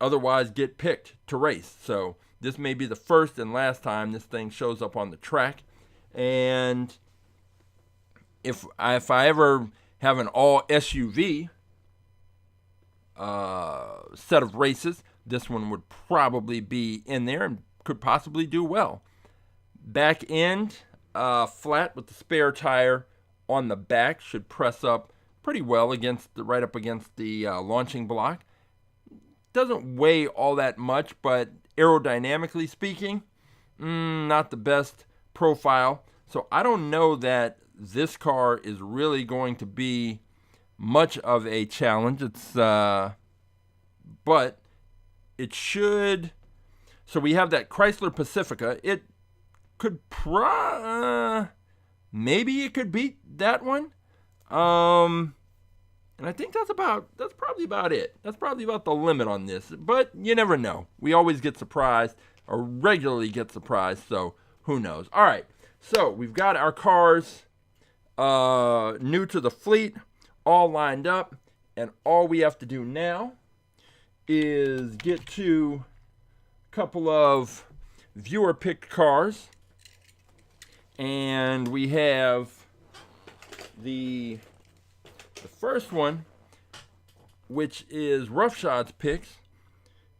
otherwise get picked to race. So this may be the first and last time this thing shows up on the track. And if I ever have an all SUV set of races, this one would probably be in there and could possibly do well. Back end flat with the spare tire on the back, should press up pretty well right up against the launching block. Doesn't weigh all that much, but aerodynamically speaking, not the best profile. So I don't know that this car is really going to be much of a challenge. But it should. So we have that Chrysler Pacifica. It could maybe it could beat that one. And I think that's probably about it. That's probably about the limit on this. But you never know. We always get surprised, or regularly get surprised, so who knows. All right, so we've got our cars new to the fleet, all lined up, and all we have to do now is get to a couple of viewer-picked cars. And we have the first one, which is Roughshods picks.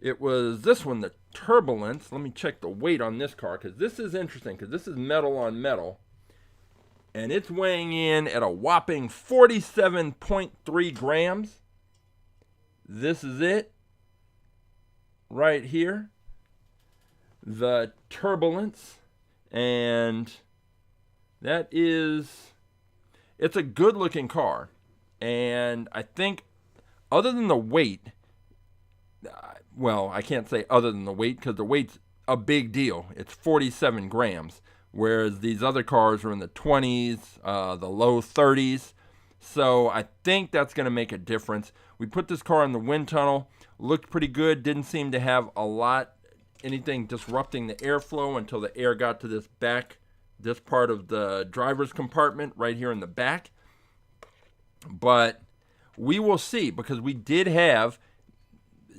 It was this one, the Turbulence. Let me check the weight on this car, because this is interesting, because this is metal on metal. And it's weighing in at a whopping 47.3 grams. This is it right here. The Turbulence. And it's a good looking car. And I think, other than the weight, well, I can't say other than the weight, because the weight's a big deal. It's 47 grams, whereas these other cars are in the 20s, the low 30s. So I think that's going to make a difference. We put this car in the wind tunnel, looked pretty good, didn't seem to have anything disrupting the airflow until the air got to this part of the driver's compartment right here in the back. But we will see, because we did have,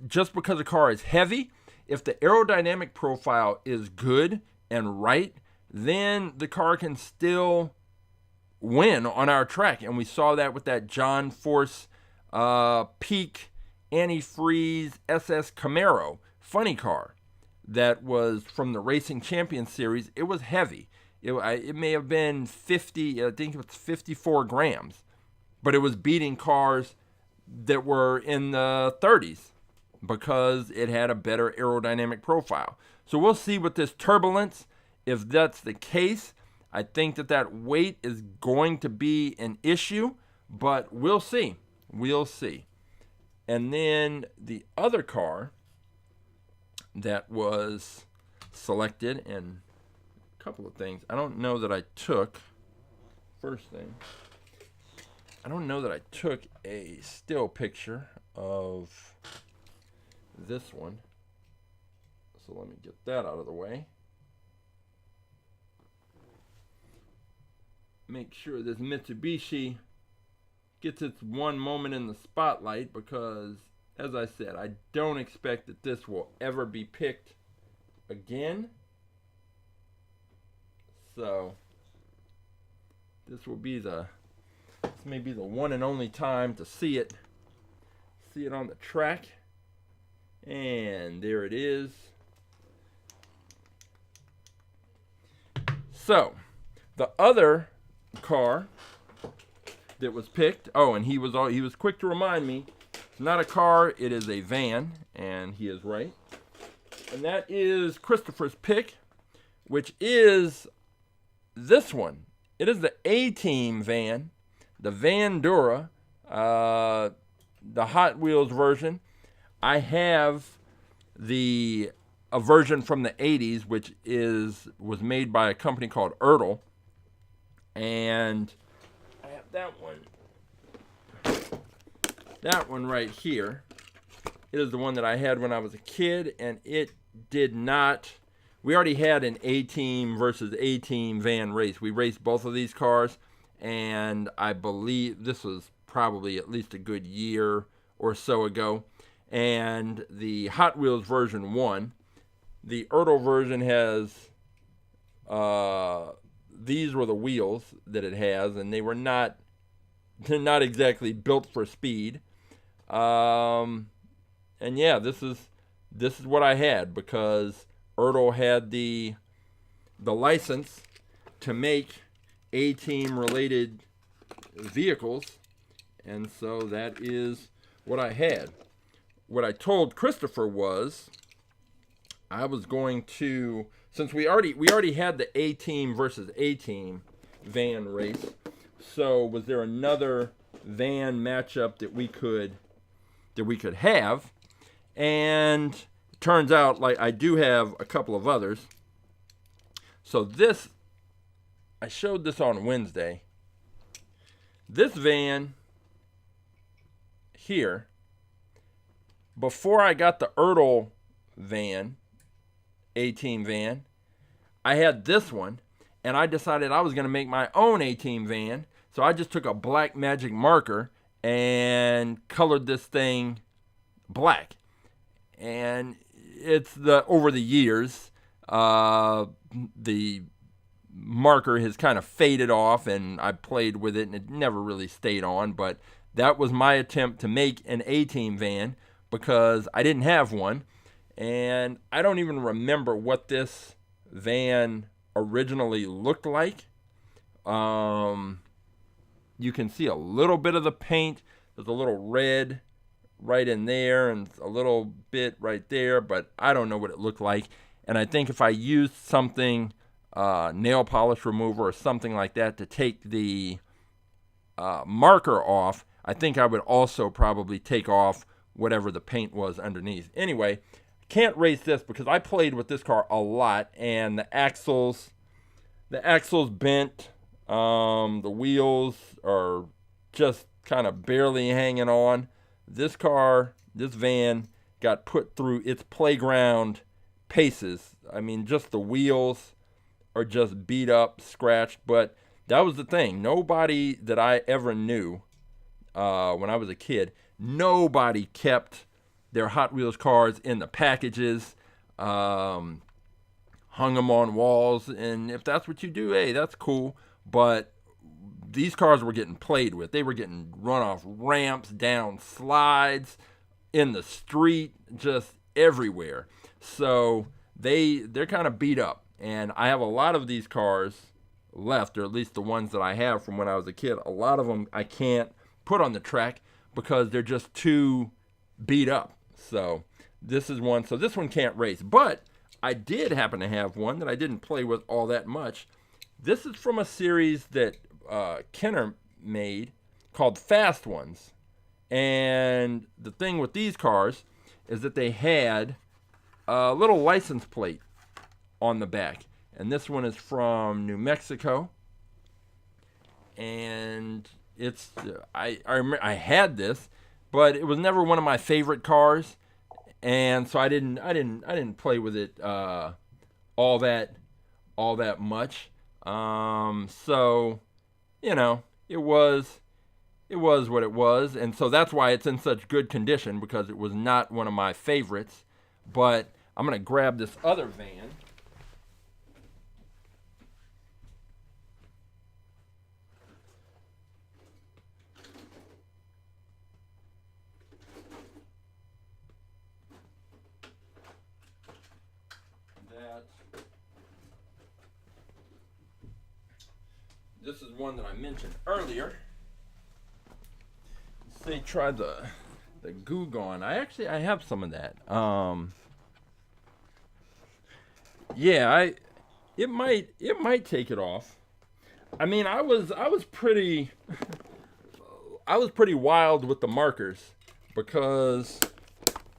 just because the car is heavy, if the aerodynamic profile is good and right, then the car can still win on our track. And we saw that with that John Force Peak Antifreeze SS Camaro funny car that was from the Racing Champions series. It was heavy. It may have been 50, I think it was 54 grams. But it was beating cars that were in the 30s because it had a better aerodynamic profile. So we'll see with this Turbulence. If that's the case, I think that weight is going to be an issue, but we'll see. We'll see. And then the other car that was selected, and a couple of things. I don't know that I took, first thing, I don't know that I took a still picture of this one. So let me get that out of the way. Make sure this Mitsubishi gets its one moment in the spotlight, because, as I said, I don't expect that this will ever be picked again. So this may be the one and only time to see it on the track. And there it is. So the other car that was picked, and he was quick to remind me, it's not a car, it is a van, and he is right. And that is Christopher's pick, which is this one. It is the A-Team van, the Vandura, the Hot Wheels version. I have a version from the 80s, which was made by a company called Ertl. And I have that one that one right here, it is the one that I had when I was a kid, and it did not. We already had an A-Team versus A-Team van race. We raced both of these cars, and I believe this was probably at least a good year or so ago. And the Hot Wheels version won. The Ertl version has, these were the wheels that it has, and they're not exactly built for speed. And yeah, this is what I had, because Ertl had the license to make A-Team related vehicles, and so that is what I had. What I told Christopher was I was going to, since we already had the A-Team versus A-Team van race, so was there another van matchup that we could have? And it turns out, like, I do have a couple of others. So this, I showed this on Wednesday. This van here, before I got the Ertl van, A-Team van, I had this one, and I decided I was going to make my own A-Team van. So I just took a black magic marker and colored this thing black. And it's over the years, the marker has kind of faded off, and I played with it, and it never really stayed on. But that was my attempt to make an A-Team van, because I didn't have one. And I don't even remember what this van originally looked like. You can see a little bit of the paint. There's a little red right in there and a little bit right there, but I don't know what it looked like. And I think if I used something, nail polish remover or something like that, to take the marker off, I think I would also probably take off whatever the paint was underneath. Anyway, can't race this because I played with this car a lot, and the axles bent. The wheels are just kind of barely hanging on. This van got put through its playground paces. I mean, just the wheels are just beat up, scratched. But that was the thing. Nobody that I ever knew when I was a kid, nobody kept their Hot Wheels cars in the packages, hung them on walls. And if that's what you do, hey, that's cool. But these cars were getting played with. They were getting run off ramps, down slides, in the street, just everywhere. So they're kind of beat up. And I have a lot of these cars left, or at least the ones that I have from when I was a kid. A lot of them I can't put on the track because they're just too beat up. So this is one. So this one can't race. But I did happen to have one that I didn't play with all that much. This is from a series that Kenner made called Fast Ones. And the thing with these cars is that they had a little license plate on the back. And this one is from New Mexico. And it's I had this, but it was never one of my favorite cars. And so I didn't play with it all that much. So, you know, it was what it was, and so that's why it's in such good condition, because it was not one of my favorites. But I'm gonna grab this other van. This is one that I mentioned earlier. They tried the Goo Gone. I have some of that. Yeah, it might take it off. I mean, I was pretty wild with the markers, because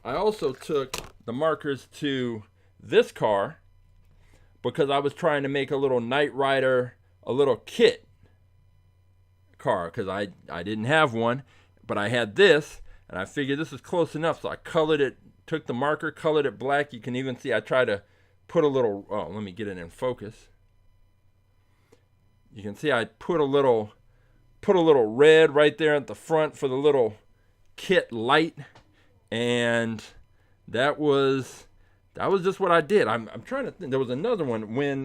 I also took the markers to this car because I was trying to make a little Knight Rider, a little kit car, because I didn't have one, but I had this. And I figured this is close enough, so I colored it, took the marker, colored it black. You can even see I tried to put a little, oh, let me get it in focus. You can see I put a little red right there at the front for the little kit light. And that was just what I did. I'm trying to think. There was another one when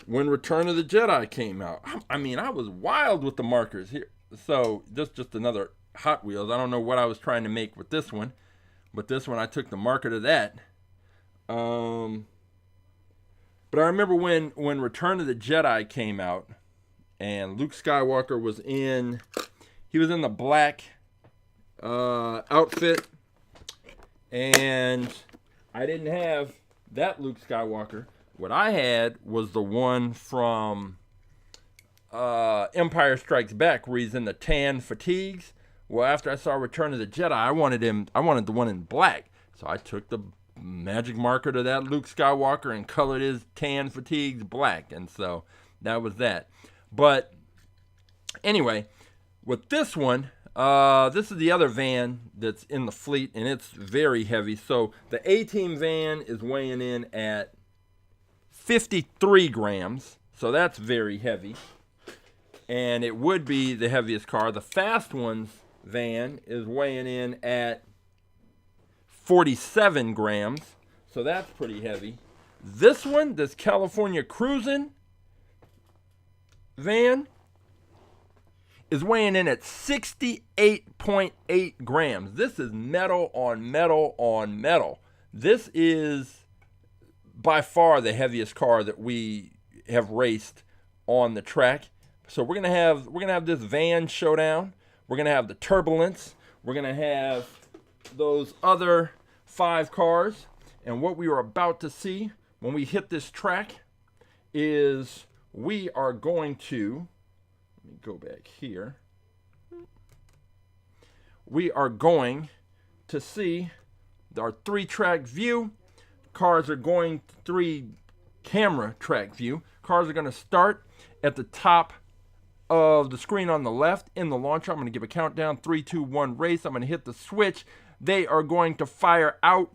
Return of the Jedi came out. I mean, I was wild with the markers here. So just another Hot Wheels. I don't know what I was trying to make with this one, but this one I took the marker to that. But I remember when Return of the Jedi came out, and Luke Skywalker was in the black outfit, and I didn't have that Luke Skywalker. What I had was the one from Empire Strikes Back, where he's in the tan fatigues. Well, after I saw Return of the Jedi, I wanted the one in black. So I took the magic marker to that Luke Skywalker and colored his tan fatigues black. And so that was that. But anyway, with this one, this is the other van that's in the fleet, and it's very heavy. So the A-Team van is weighing in at 53 grams. So that's very heavy. And it would be the heaviest car. The Fast Ones van is weighing in at 47 grams. So that's pretty heavy. This one, this California Cruisin van, is weighing in at 68.8 grams. This is metal on metal on metal. This is by far the heaviest car that we have raced on the track. So we're gonna have this van showdown. We're gonna have the Turbulence. We're gonna have those other 5 cars. And what we are about to see when we hit this track is we are going to, let me go back here. We are going to see our 3-track view. Cars are going 3-camera track view. Cars are going to start at the top of the screen on the left in the launcher. I'm going to give a countdown, 3, 2, 1, race. I'm going to hit the switch. They are going to fire out.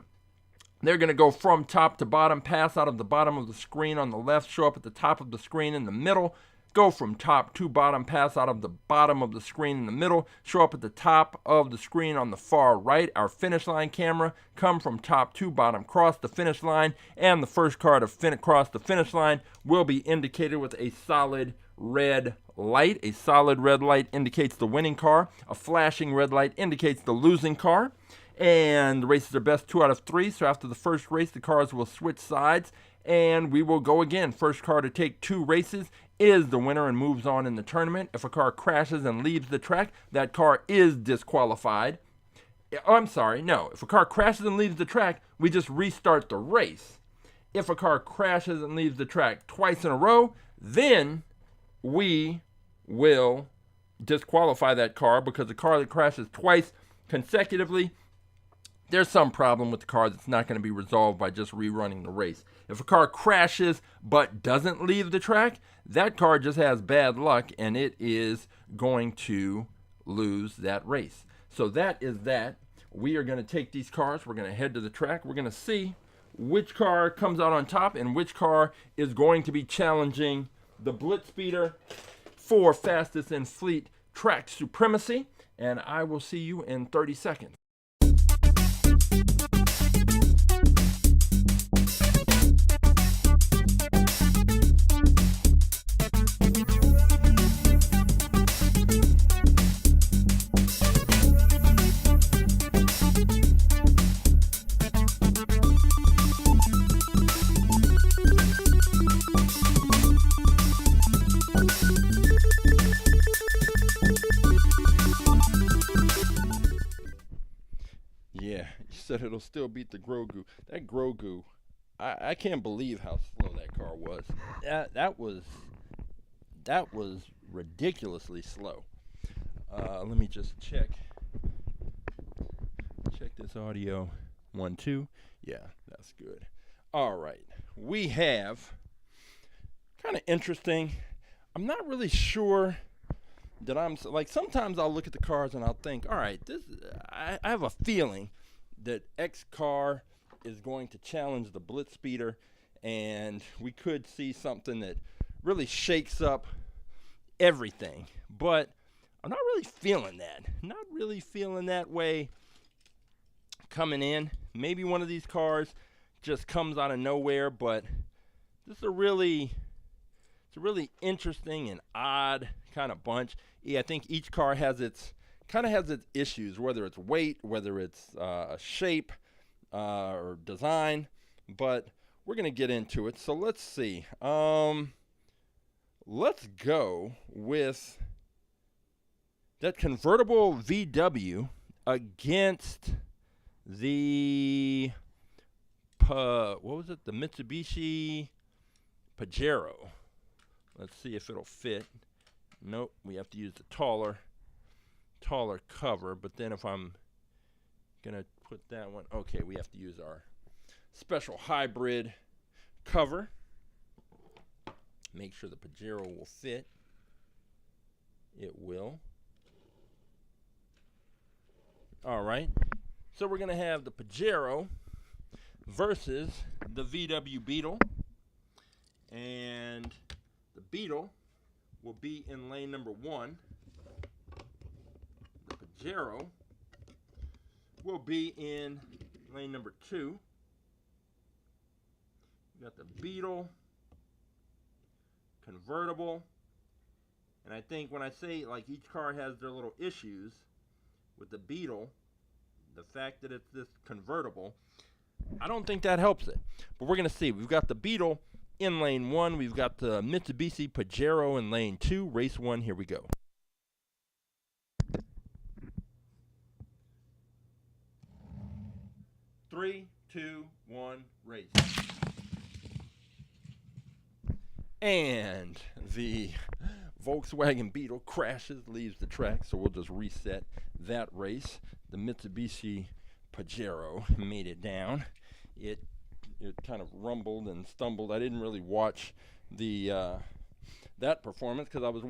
They're going to go from top to bottom, pass out of the bottom of the screen on the left, show up at the top of the screen in the middle, go from top to bottom, pass out of the bottom of the screen in the middle, show up at the top of the screen on the far right. Our finish line camera, come from top to bottom, cross the finish line, and the first car to cross the finish line will be indicated with a solid red light. A solid red light indicates the winning car. A flashing red light indicates the losing car. And the races are best 2 out of 3. So after the first race, the cars will switch sides and we will go again. First car to take 2 races is the winner and moves on in the tournament. If a car crashes and leaves the track, that car is disqualified. Oh, I'm sorry, no. If a car crashes and leaves the track, we just restart the race. If a car crashes and leaves the track twice in a row, then we will disqualify that car, because the car that crashes twice consecutively, there's some problem with the car that's not going to be resolved by just rerunning the race. If a car crashes but doesn't leave the track, that car just has bad luck and it is going to lose that race. So that is that. We are going to take these cars. We're going to head to the track. We're going to see which car comes out on top and which car is going to be challenging the BlitzSpeeder for fastest in fleet track supremacy. And I will see you in 30 seconds. Yeah, you said it'll still beat the Grogu. That Grogu, I can't believe how slow that car was. That was ridiculously slow. Let me just check this audio. 1, 2. Yeah, that's good. All right, we have kind of interesting. I'm not really sure that I'm like, sometimes I'll look at the cars and I'll think, all right, I have a feeling that X car is going to challenge the BlitzSpeeder, and we could see something that really shakes up everything. But I'm not really feeling that. Not really feeling that way coming in. Maybe one of these cars just comes out of nowhere, but this is a really interesting and odd kind of bunch. Yeah, I think each car has its issues, whether it's weight, whether it's shape or design. But we're gonna get into it. So let's see. Let's go with that convertible VW against the what was it? The Mitsubishi Pajero. Let's see if it'll fit. Nope, we have to use the taller cover. But then if I'm gonna put that one, okay, we have to use our special hybrid cover. Make sure the Pajero will fit. It will. All right. So we're gonna have the Pajero versus the VW Beetle, and the Beetle will be in lane number 1. The Pajero will be in lane number 2. We got the Beetle, convertible, and I think when I say like each car has their little issues, with the Beetle, the fact that it's this convertible, I don't think that helps it. But we're going to see. We've got the Beetle in lane 1. We've got the Mitsubishi Pajero in lane 2. Race 1, here we go. Three, two, one, race. And the Volkswagen Beetle crashes, leaves the track, so we'll just reset that race. The Mitsubishi Pajero made it down. It kind of rumbled and stumbled. I didn't really watch the that performance because I was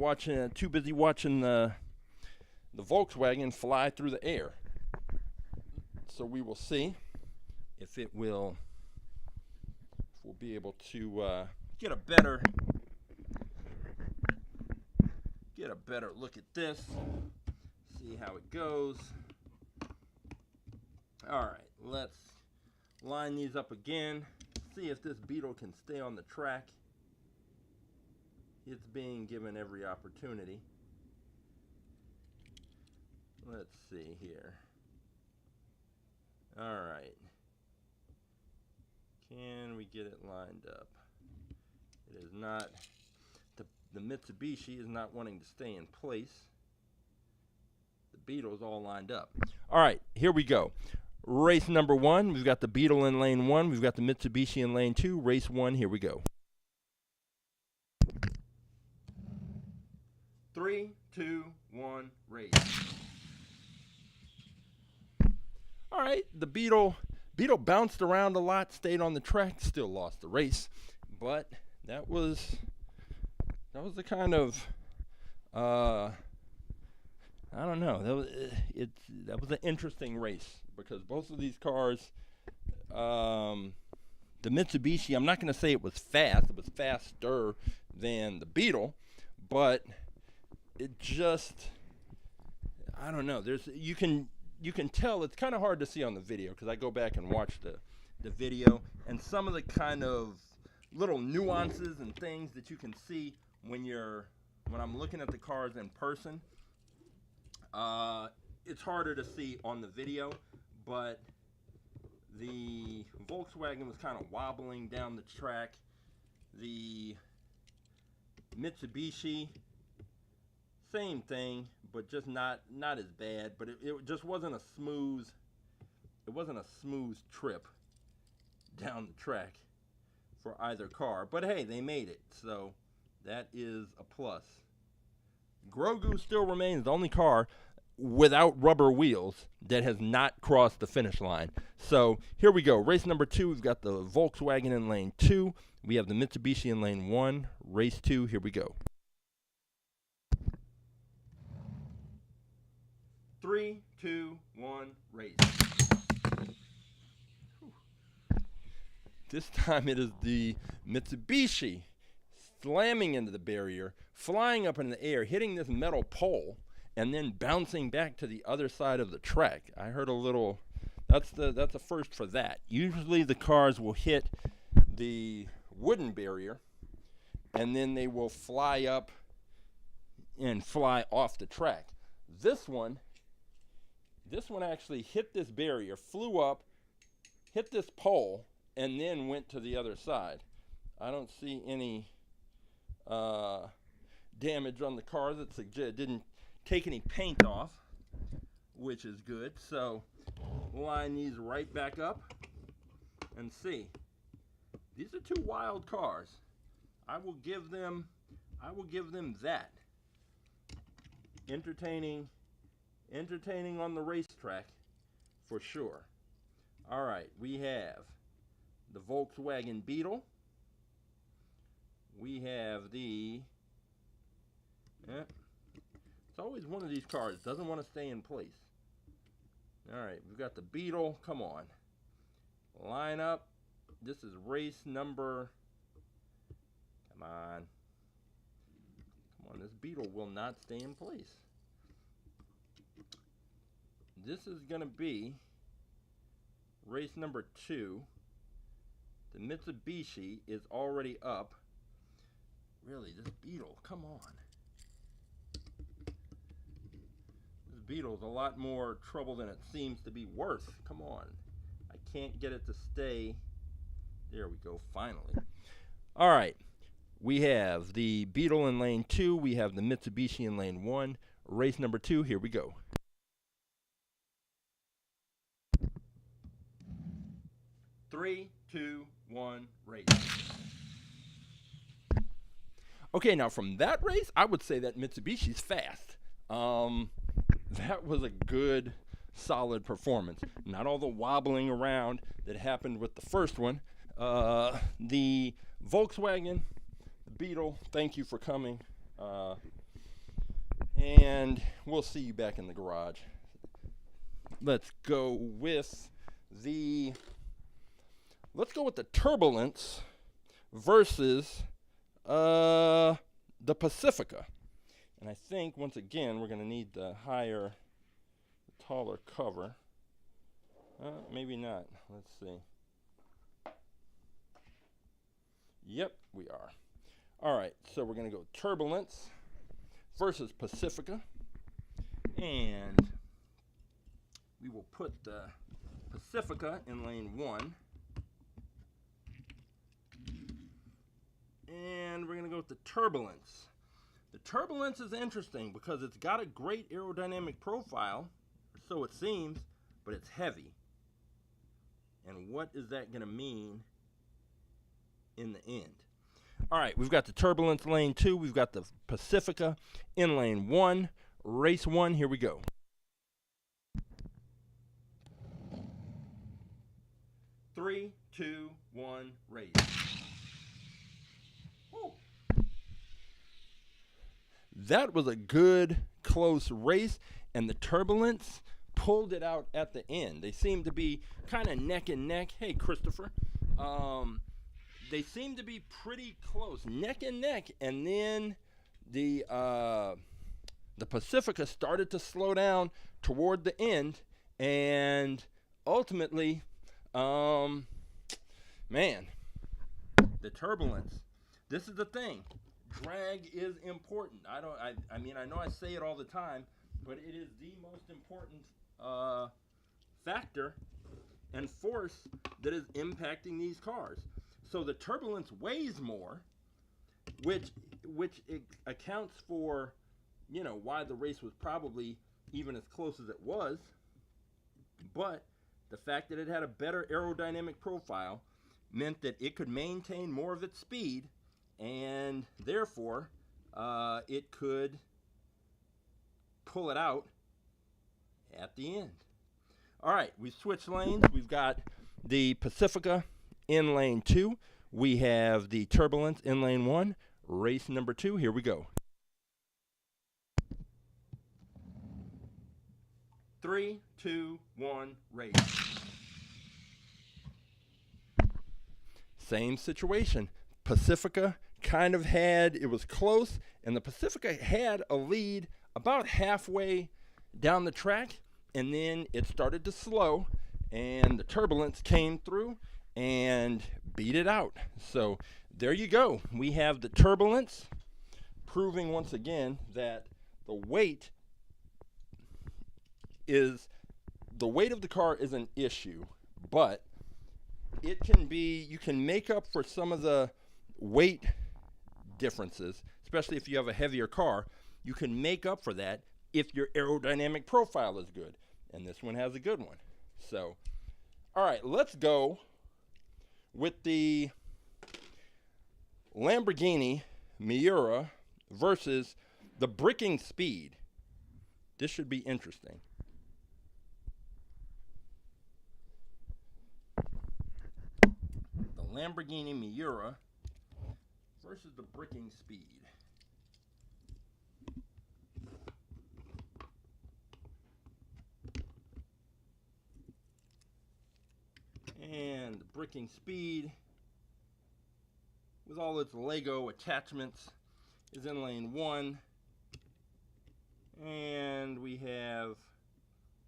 too busy watching the Volkswagen fly through the air. So we will see if we'll be able to get a better look at this, see how it goes. All right, let's line these up again, see if this Beetle can stay on the track. It's being given every opportunity. Let's see here. All right. Can we get it lined up? It is not. The Mitsubishi is not wanting to stay in place. The Beetle is all lined up. All right, here we go. Race number 1. We've got the Beetle in lane 1. We've got the Mitsubishi in lane 2. Race 1. Here we go. 3, 2, 1, race. All right, the Beetle bounced around a lot, stayed on the track, still lost the race, but that was the kind of I don't know. That was an interesting race because both of these cars, the Mitsubishi, I'm not going to say it was fast. It was faster than the Beetle, but it just, I don't know. You can tell. It's kind of hard to see on the video because I go back and watch the video, and some of the kind of little nuances and things that you can see when I'm looking at the cars in person. It's harder to see on the video, but the Volkswagen was kind of wobbling down the track. The Mitsubishi, same thing, but just not as bad. But it just wasn't a smooth. It wasn't a smooth trip down the track for either car. But hey, they made it, so that is a plus. Grogu still remains the only car without rubber wheels that has not crossed the finish line. So here we go. Race number 2, we've got the Volkswagen in lane 2. We have the Mitsubishi in lane 1. Race 2, here we go. 3, 2, 1, race. This time it is the Mitsubishi slamming into the barrier, flying up in the air, hitting this metal pole, and then bouncing back to the other side of the track. I heard a little, that's a first for that. Usually the cars will hit the wooden barrier, and then they will fly up and fly off the track. This one actually hit this barrier, flew up, hit this pole, and then went to the other side. I don't see any damage on the car that suggests it didn't take any paint off, which is good. So we'll line these right back up and see. These are two wild cars. I will give them that. Entertaining on the racetrack for sure. All right, we have the Volkswagen Beetle. We have the, it's always one of these cars, doesn't want to stay in place. All right, we've got the Beetle, come on. Line up, this is race number, come on, this Beetle will not stay in place. This is gonna be race number 2. The Mitsubishi is already up. Really, this Beetle, come on. This Beetle's a lot more trouble than it seems to be worth. Come on. I can't get it to stay. There we go, finally. All right. We have the Beetle in lane 2. We have the Mitsubishi in lane 1. Race number 2, here we go. Three, 2, 1, race. Okay, now from that race, I would say that Mitsubishi's fast. That was a good, solid performance. Not all the wobbling around that happened with the first one. The Volkswagen, the Beetle, thank you for coming. And we'll see you back in the garage. Let's go with the Turbulence versus the Pacifica. And I think, once again, we're going to need the taller cover. Maybe not. Let's see. Yep, we are. All right, so we're going to go Turbulence versus Pacifica. And we will put the Pacifica in lane 1. And we're going to go with the Turbulence. The Turbulence is interesting because it's got a great aerodynamic profile, so it seems, but it's heavy. And what is that going to mean in the end? All right, we've got the Turbulence lane 2. We've got the Pacifica in lane 1. Race 1, here we go. Three, 2, 1, race. Woo. That was a good, close race, and the Turbulence pulled it out at the end. They seemed to be kind of neck and neck. Hey, Christopher. They seemed to be pretty close, neck and neck, and then the Pacifica started to slow down toward the end, and ultimately, man, the Turbulence. This is the thing. Drag is important. I mean, I know I say it all the time, but it is the most important factor and force that is impacting these cars. So the Turbulence weighs more, which accounts for, you know, why the race was probably even as close as it was. But the fact that it had a better aerodynamic profile meant that it could maintain more of its speed, and therefore it could pull it out at the end. All right, we've switched lanes. We've got the Pacifica in lane 2. We have the Turbulence in lane 1. Race number 2, here we go. 3, 2, 1, race. Same situation. Pacifica kind of had, it was close, and the Pacifica had a lead about halfway down the track, and then it started to slow, and the Turbulence came through and beat it out. So there you go. We have the Turbulence proving once again that the weight of the car is an issue, but it can be, you can make up for some of the weight differences, especially if you have a heavier car. You can make up for that if your aerodynamic profile is good, and this one has a good one. So, all right, let's go with the Lamborghini Miura versus the bricking speed. This should be interesting. The Lamborghini Miura versus the bricking speed. And the bricking speed, with all its Lego attachments, is in lane 1. And we have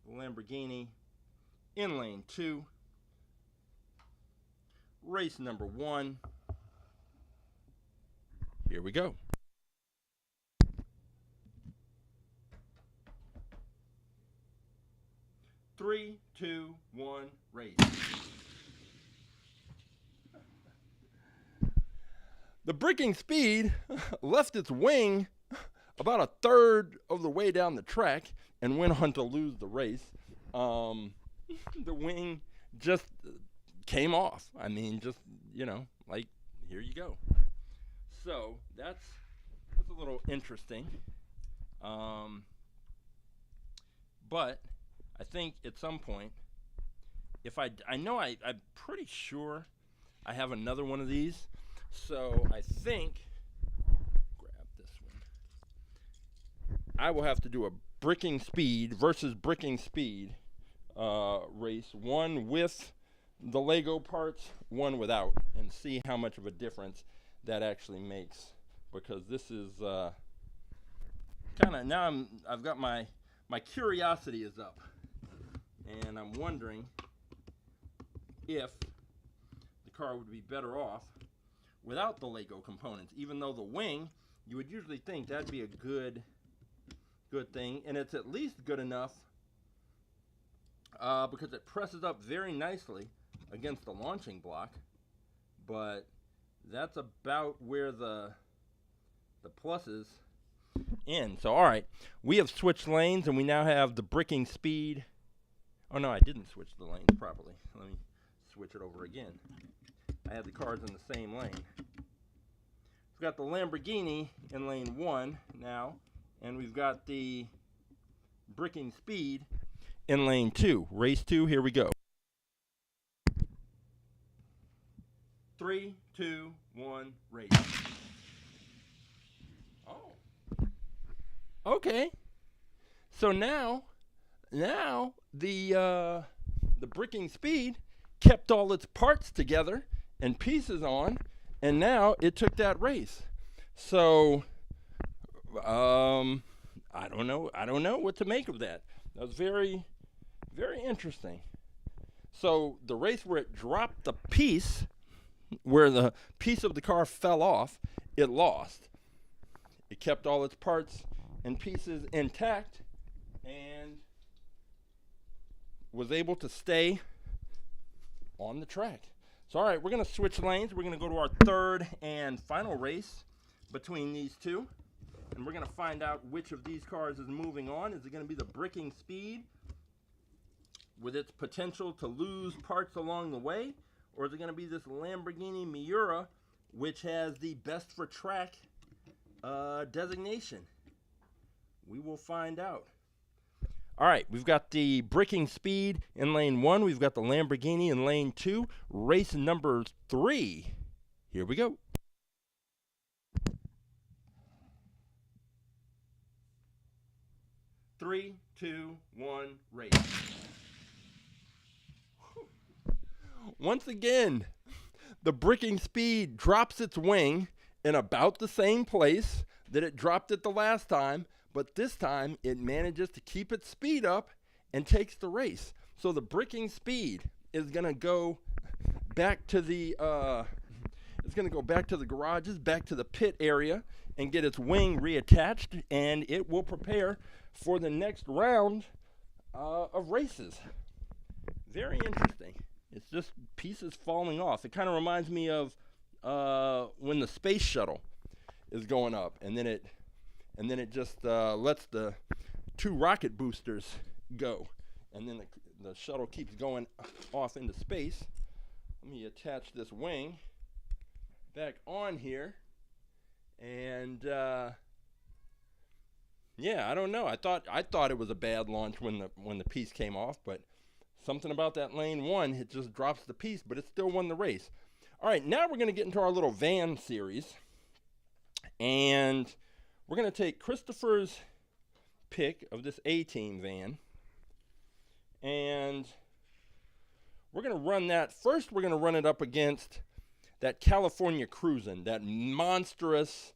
the Lamborghini in lane 2. Race number 1. Here we go. Three, two, one, race. The bricking speed left its wing about a third of the way down the track and went on to lose the race. The wing just came off. I mean, just, you know, like, here you go. So that's a little interesting. But I think at some point, if I'm pretty sure I have another one of these. So I think, grab this one, I will have to do a bricking speed versus bricking speed race, one with the Lego parts, one without, and see how much of a difference that actually makes. Because this is kind of, now I've got my curiosity is up, and I'm wondering if the car would be better off without the Lego components. Even though the wing, you would usually think that'd be a good thing, and it's at least good enough because it presses up very nicely against the launching block. But that's about where the pluses end. So all right, we have switched lanes, and we now have the bricking speed. Oh no, I didn't switch the lanes properly. Let me switch it over again. I have the cars in the same lane. We've got the Lamborghini in lane 1 now, and we've got the bricking speed in lane 2. Race 2, here we go. 3, 2, 1, race. Oh. Okay. So now the bricking speed kept all its parts together and pieces on, and now it took that race. So I don't know what to make of that. That was very, very interesting. So the race where it dropped the piece, where the piece of the car fell off, it lost. It kept all its parts and pieces intact and was able to stay on the track. So all right, we're going to switch lanes. We're going to go to our third and final race between these two, and we're going to find out which of these cars is moving on. Is it going to be the bricking speed with its potential to lose parts along the way, or is it going to be this Lamborghini Miura, which has the best for track designation? We will find out. All right, we've got the bricking speed in lane 1. We've got the Lamborghini in lane 2. Race number 3. Here we go. 3, 2, 1, race. Once again, the bricking speed drops its wing in about the same place that it dropped it the last time, but this time it manages to keep its speed up and takes the race. So the bricking speed is going to go back to the garages, back to the pit area, and get its wing reattached, and it will prepare for the next round of races. Very interesting. It's just pieces falling off. It kind of reminds me of when the space shuttle is going up, and then it just lets the 2 rocket boosters go, and then the shuttle keeps going off into space. Let me attach this wing back on here, and yeah, I don't know. I thought it was a bad launch when the piece came off, but something about that lane 1, it just drops the piece, but it still won the race. All right, now we're going to get into our little van series, and we're going to take Christopher's pick of this A-Team van, and we're going to run that. First, we're going to run it up against that California Cruisin, that monstrous,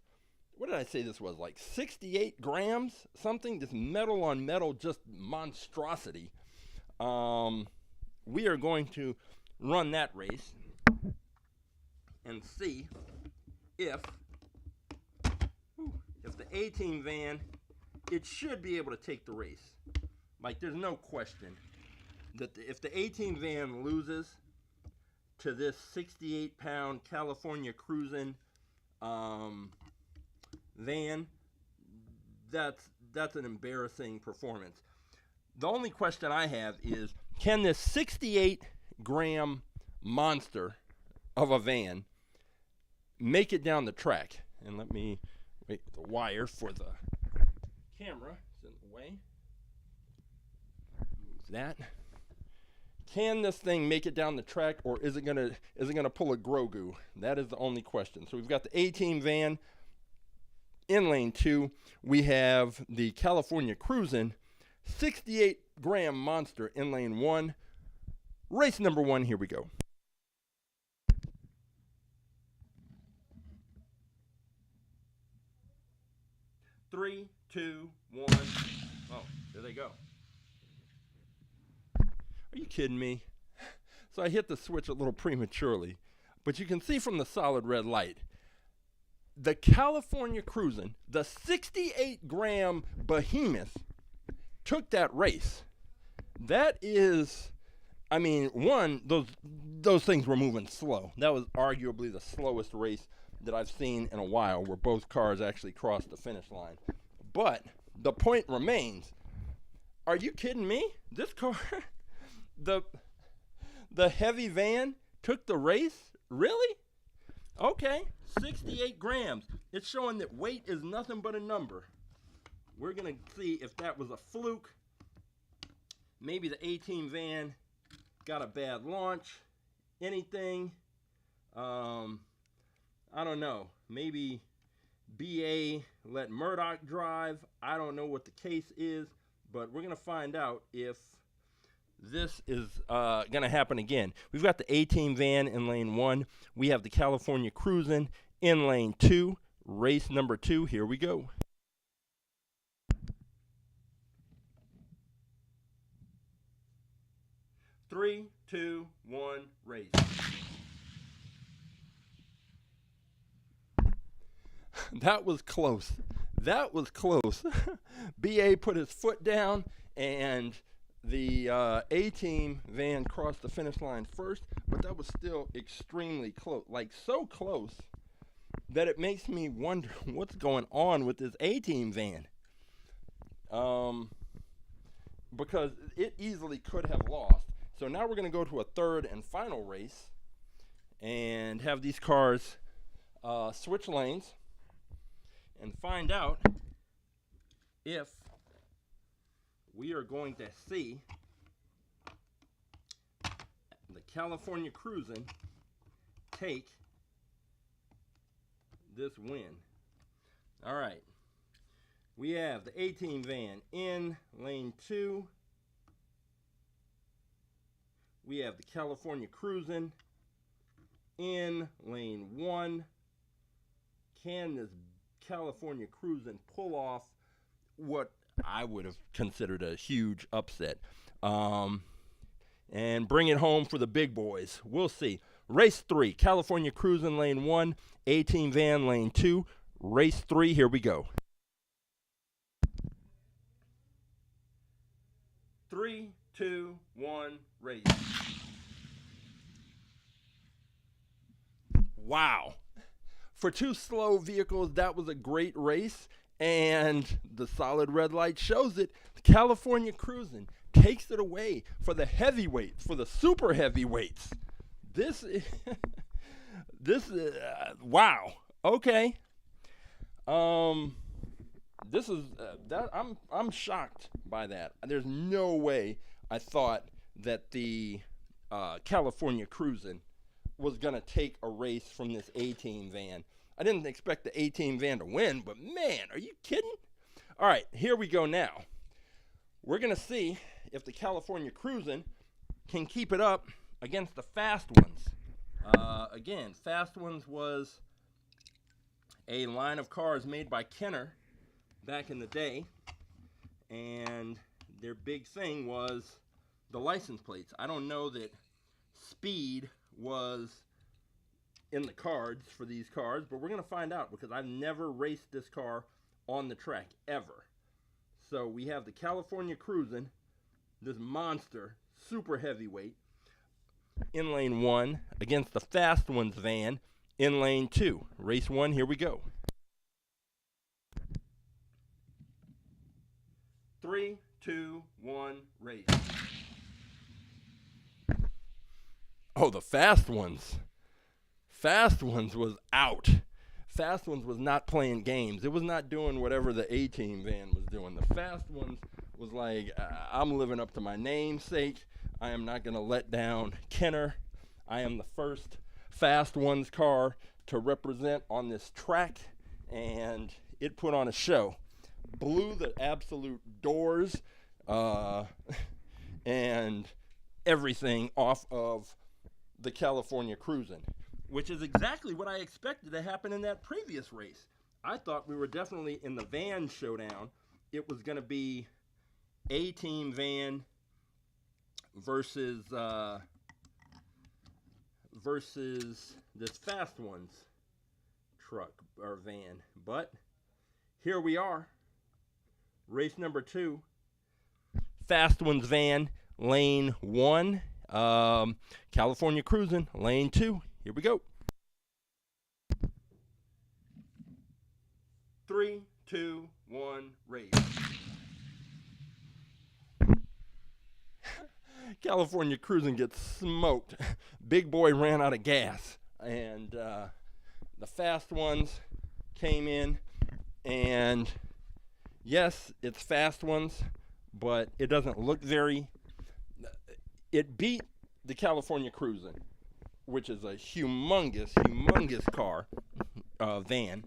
what did I say this was, like 68 grams, something, this metal on metal, just monstrosity. We are going to run that race and see if the A-Team van, it should be able to take the race. Like, there's no question that if the A-Team van loses to this 68-pound California Cruisin van, that's an embarrassing performance. The only question I have is, can this 68-gram monster of a van make it down the track? And let me wait, the wire for the camera is in the way. Move that. Can this thing make it down the track, or is it gonna pull a Grogu? That is the only question. So we've got the A-Team van in lane 2. We have the California Cruisin 68-gram monster in lane 1. Race number 1, here we go. Three, 2, 1. Oh, there they go. Are you kidding me? So I hit the switch a little prematurely, but you can see from the solid red light, the California Cruisin, the 68-gram behemoth, took that race. That is, I mean, one, those things were moving slow. That was arguably the slowest race that I've seen in a while, where both cars actually crossed the finish line. But the point remains, are you kidding me? This car, the heavy van took the race? Really? Okay, 68 grams. It's showing that weight is nothing but a number. We're going to see if that was a fluke. Maybe the A-Team van got a bad launch. Anything. I don't know. Maybe BA let Murdoch drive. I don't know what the case is, but we're going to find out if this is going to happen again. We've got the A-Team van in lane 1. We have the California Cruisin in lane 2. Race number 2. Here we go. Three, 2, 1, race. That was close. That was close. BA put his foot down, and the A-Team van crossed the finish line first, but that was still extremely close. Like, so close that it makes me wonder what's going on with this A-Team van. Because it easily could have lost. So now we're going to go to a third and final race and have these cars switch lanes and find out if we are going to see the California Cruisin take this win. All right. We have the A-Team van in lane 2. We have the California Cruisin in lane 1. Can this California Cruisin pull off what I would have considered a huge upset and bring it home for the big boys? We'll see. Race 3, California Cruisin lane 1, A-Team van lane 2. Race 3, here we go. 3, 2, 1, race. Wow. For two slow vehicles, that was a great race, and the solid red light shows it. California Cruisin takes it away for the heavyweights, for the super heavyweights. This is wow. Okay. This is that I'm shocked by that. There's no way I thought that the California Cruisin was gonna take a race from this A-Team van. I didn't expect the A-Team van to win, but man, are you kidding? All right, here we go now. We're gonna see if the California Cruisin can keep it up against the Fast Ones. Again, Fast Ones was a line of cars made by Kenner back in the day, and their big thing was the license plates. I don't know that speed was in the cards for these cars, but we're going to find out because I've never raced this car on the track ever. So we have the California Cruisin, this monster, super heavyweight, in lane 1 against the Fast Ones van in lane 2. Race 1, here we go. 3, 2, 1, race. Oh, the Fast Ones. Fast Ones was out. Fast Ones was not playing games. It was not doing whatever the A-Team van was doing. The Fast Ones was like, I'm living up to my namesake. I am not going to let down Kenner. I am the first Fast Ones car to represent on this track, and it put on a show. Blew the absolute doors and everything off of the California Cruisin, which is exactly what I expected to happen in that previous race. I thought we were definitely in the van showdown. It was going to be A-Team van versus this Fast Ones truck or van. But here we are. Race number 2. Fast Ones van, lane 1. California Cruisin, lane 2. Here we go. 3, 2, 1, race. California Cruisin gets smoked. Big boy ran out of gas, and the Fast Ones came in, and yes, it's Fast Ones, but it doesn't look very. It beat the California Cruisin, which is a humongous car, van,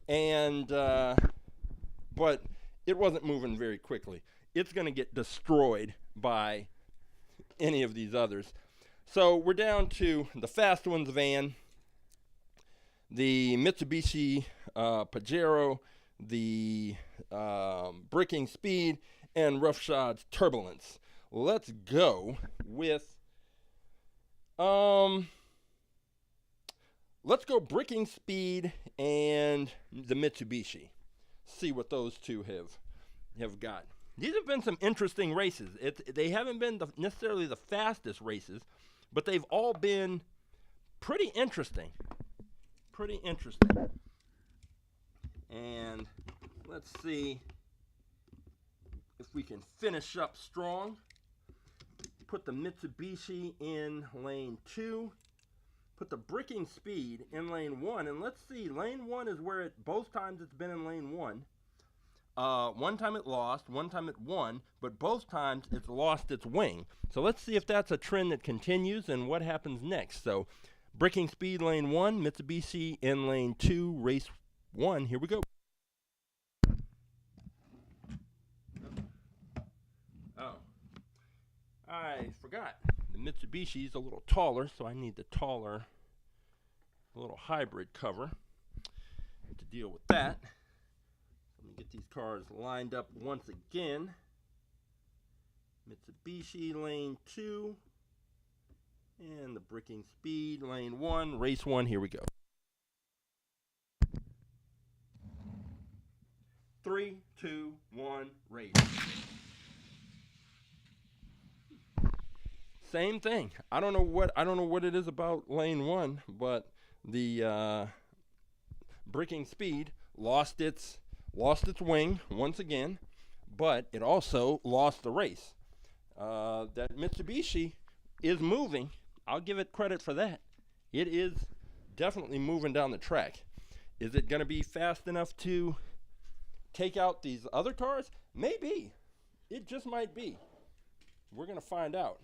and but it wasn't moving very quickly. It's going to get destroyed by any of these others. So we're down to the Fast Ones van, the Mitsubishi Pajero, the Bricking Speed, and Roughshods Turbulence. Let's go with let's go Bricking Speed and the Mitsubishi. See what those two have got. These have been some interesting races. They haven't been necessarily the fastest races, but they've all been pretty interesting. Pretty interesting. And let's see if we can finish up strong. Put the Mitsubishi in lane 2. Put the Bricking Speed in lane 1. And let's see, lane 1 is where both times it's been in lane 1. One time it lost, one time it won, but both times it's lost its wing. So let's see if that's a trend that continues and what happens next. So Bricking Speed lane 1, Mitsubishi in lane 2, race 1. Here we go. I forgot. The Mitsubishi is a little taller, so I need the taller, little hybrid cover to deal with that. Let me get these cars lined up once again. Mitsubishi lane 2 and the bricking speed lane 1, race 1. Here we go. 3, 2, 1, race. Same thing. I don't know what it is about lane 1, but the bricking speed lost its wing once again, but it also lost the race. That Mitsubishi is moving. I'll give it credit for that. It is definitely moving down the track. Is it going to be fast enough to take out these other cars? Maybe. It just might be. We're going to find out.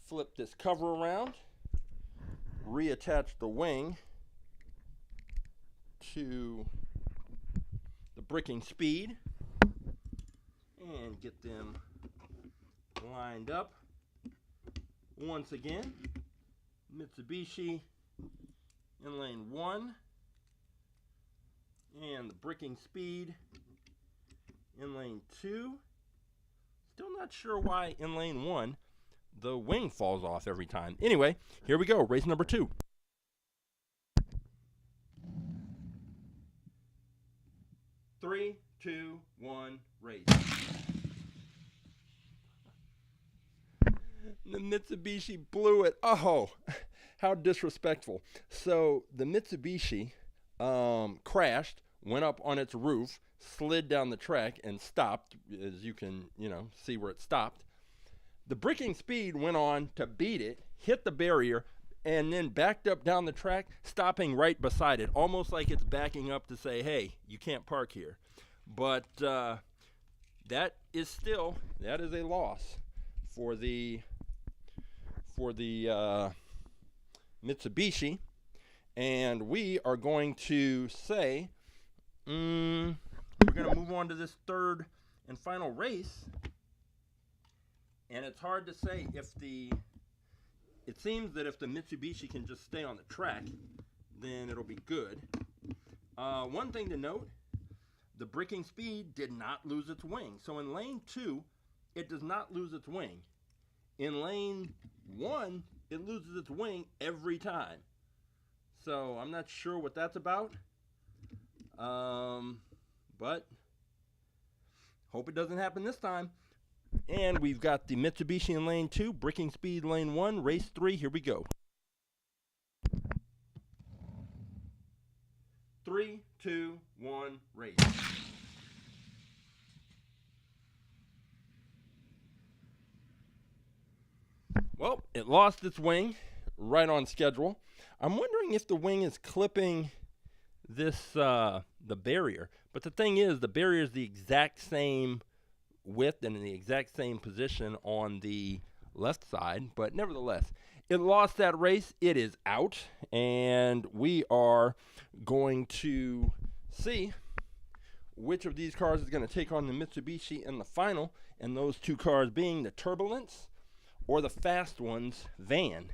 Flip this cover around, reattach the wing to the bricking speed, and get them lined up once again. Mitsubishi in lane 1 and the bricking speed in lane 2. Still not sure why in lane 1 the wing falls off every time. Anyway, here we go, race number 2. Three, 2, 1, race. The Mitsubishi blew it. Oh, how disrespectful. So the Mitsubishi crashed, went up on its roof, slid down the track, and stopped, as you can, see where it stopped. The bricking speed went on to beat it, hit the barrier, and then backed up down the track, stopping right beside it, almost like it's backing up to say, hey, you can't park here. But that is a loss for the Mitsubishi. And we are going to say, we're going to move on to this third and final race. And it's hard to say it seems that if the Mitsubishi can just stay on the track, then it'll be good. One thing to note, the bricking speed did not lose its wing. So in lane 2, it does not lose its wing. In lane 1, it loses its wing every time. So I'm not sure what that's about. But hope it doesn't happen this time. And we've got the Mitsubishi in lane 2, bricking speed lane 1, race 3. Here we go. 3, 2, 1, race. Well, it lost its wing right on schedule. I'm wondering if the wing is clipping this the barrier. But the thing is, the barrier is the exact same width and in the exact same position on the left side, but nevertheless, it lost that race. It is out, and we are going to see which of these cars is going to take on the Mitsubishi in the final, and those two cars being the Turbulence or the Fast One's van.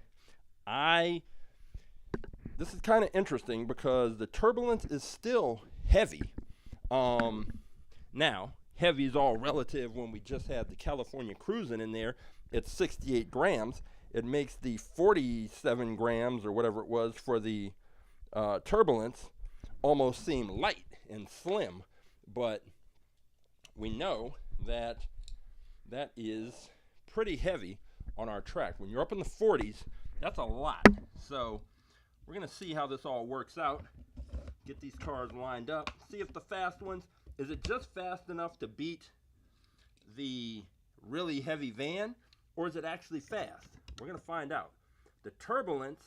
This is kind of interesting because the Turbulence is still heavy. Now, heavy is all relative. When we just had the California Cruisin in there, it's 68 grams. It makes the 47 grams or whatever it was for the Turbulence almost seem light and slim. But we know that that is pretty heavy on our track. When you're up in the 40s, that's a lot. So we're going to see how this all works out. Get these cars lined up. See if the fast ones, is it just fast enough to beat the really heavy van, or is it actually fast? We're going to find out. The Turbulence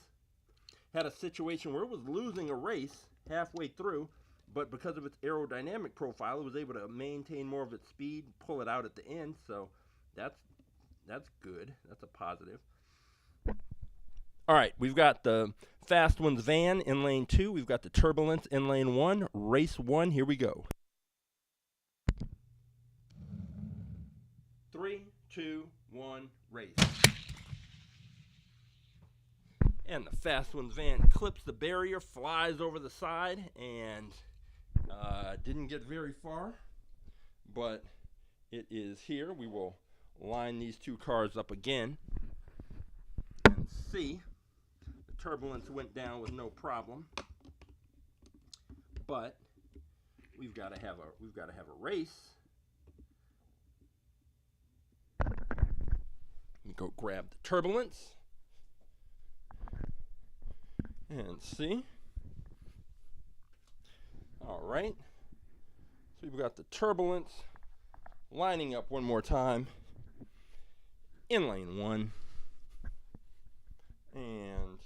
had a situation where it was losing a race halfway through, but because of its aerodynamic profile, it was able to maintain more of its speed, pull it out at the end. So that's good. That's a positive. All right, we've got the Fast One's van in lane 2. We've got the Turbulence in lane 1. Race 1, here we go. 3, 2, 1, race. And the Fast Ones van clips the barrier, flies over the side, and didn't get very far, but it is here. We will line these two cars up again and see. The Turbulence went down with no problem, but we've got to have a race. Let me go grab the Turbulence and see. All right. So we've got the Turbulence lining up one more time in lane 1. And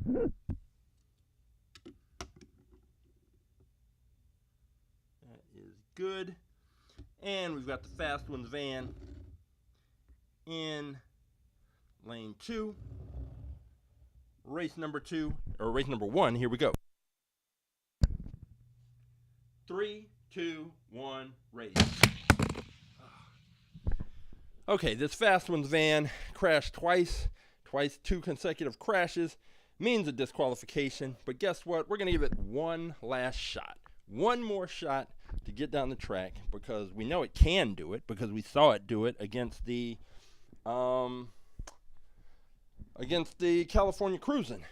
that is good. And we've got the Fast Ones van in lane 2. Race number 1, here we go. 3, 2, 1, race. Okay, this Fast Ones van crashed twice, 2 consecutive crashes, means a disqualification, but guess what? We're going to give it one last shot. One more shot to get down the track, because we know it can do it, because we saw it do it against the California Cruisin.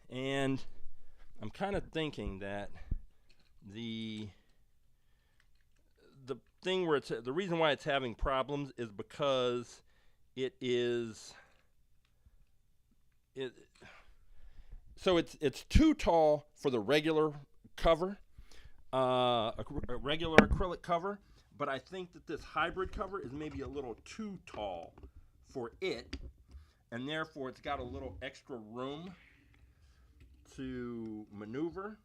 And I'm kind of thinking that the thing where the reason why it's having problems is because it's too tall for the regular cover, a regular acrylic cover, but I think that this hybrid cover is maybe a little too tall for it, and therefore it's got a little extra room to maneuver,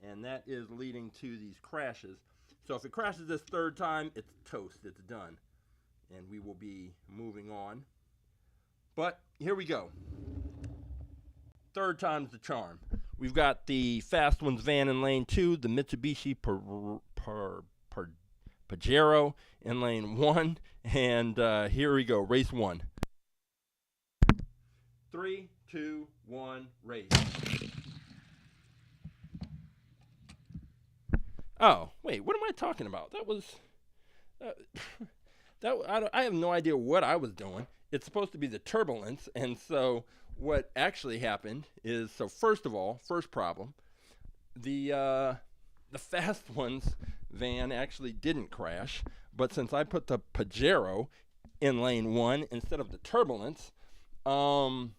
and that is leading to these crashes. So if it crashes this third time, it's toast, it's done, and we will be moving on. But here we go. Third time's the charm. We've got the Fast Ones van in lane 2, the Mitsubishi Pajero in lane 1, and here we go, race 1. 3, 2, 1, race. Oh, wait, what am I talking about? That was, I have no idea what I was doing. It's supposed to be the Turbulence, and so what actually happened is, so first of all, first problem, the Fast Ones van actually didn't crash, but since I put the Pajero in lane 1 instead of the Turbulence, the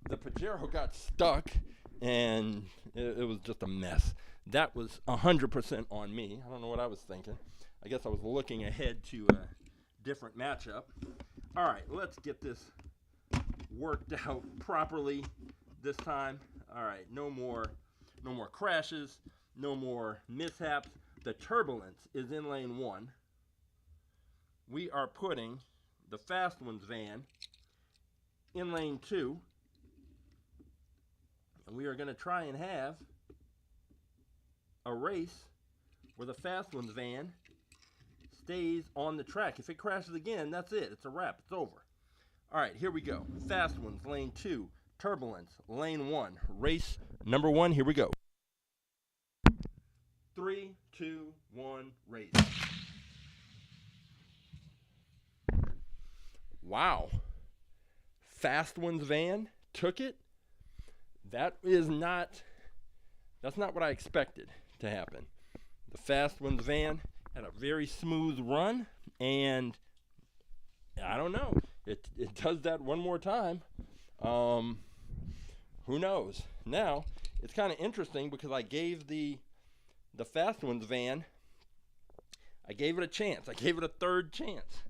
Pajero got stuck, and it was just a mess. That was 100% on me. I don't know what I was thinking. I guess I was looking ahead to a different matchup. All right, let's get this worked out properly this time. All right, no more crashes, no more mishaps. The Turbulence is in lane 1. We are putting the Fast Ones van in lane 2. And we are going to try and have a race where the Fast Ones van stays on the track. If it crashes again, that's it. It's a wrap. It's over. All right, here we go. Fast Ones, lane 2. Turbulence, lane 1. Race number 1, here we go. 3, 2, 1, race. Wow. Fast Ones van took it. That's not what I expected to happen. The Fast Ones van had a very smooth run, and I don't know. It does that one more time. Who knows? Now, it's kind of interesting because I gave the Fast Ones van, I gave it a chance. I gave it a third chance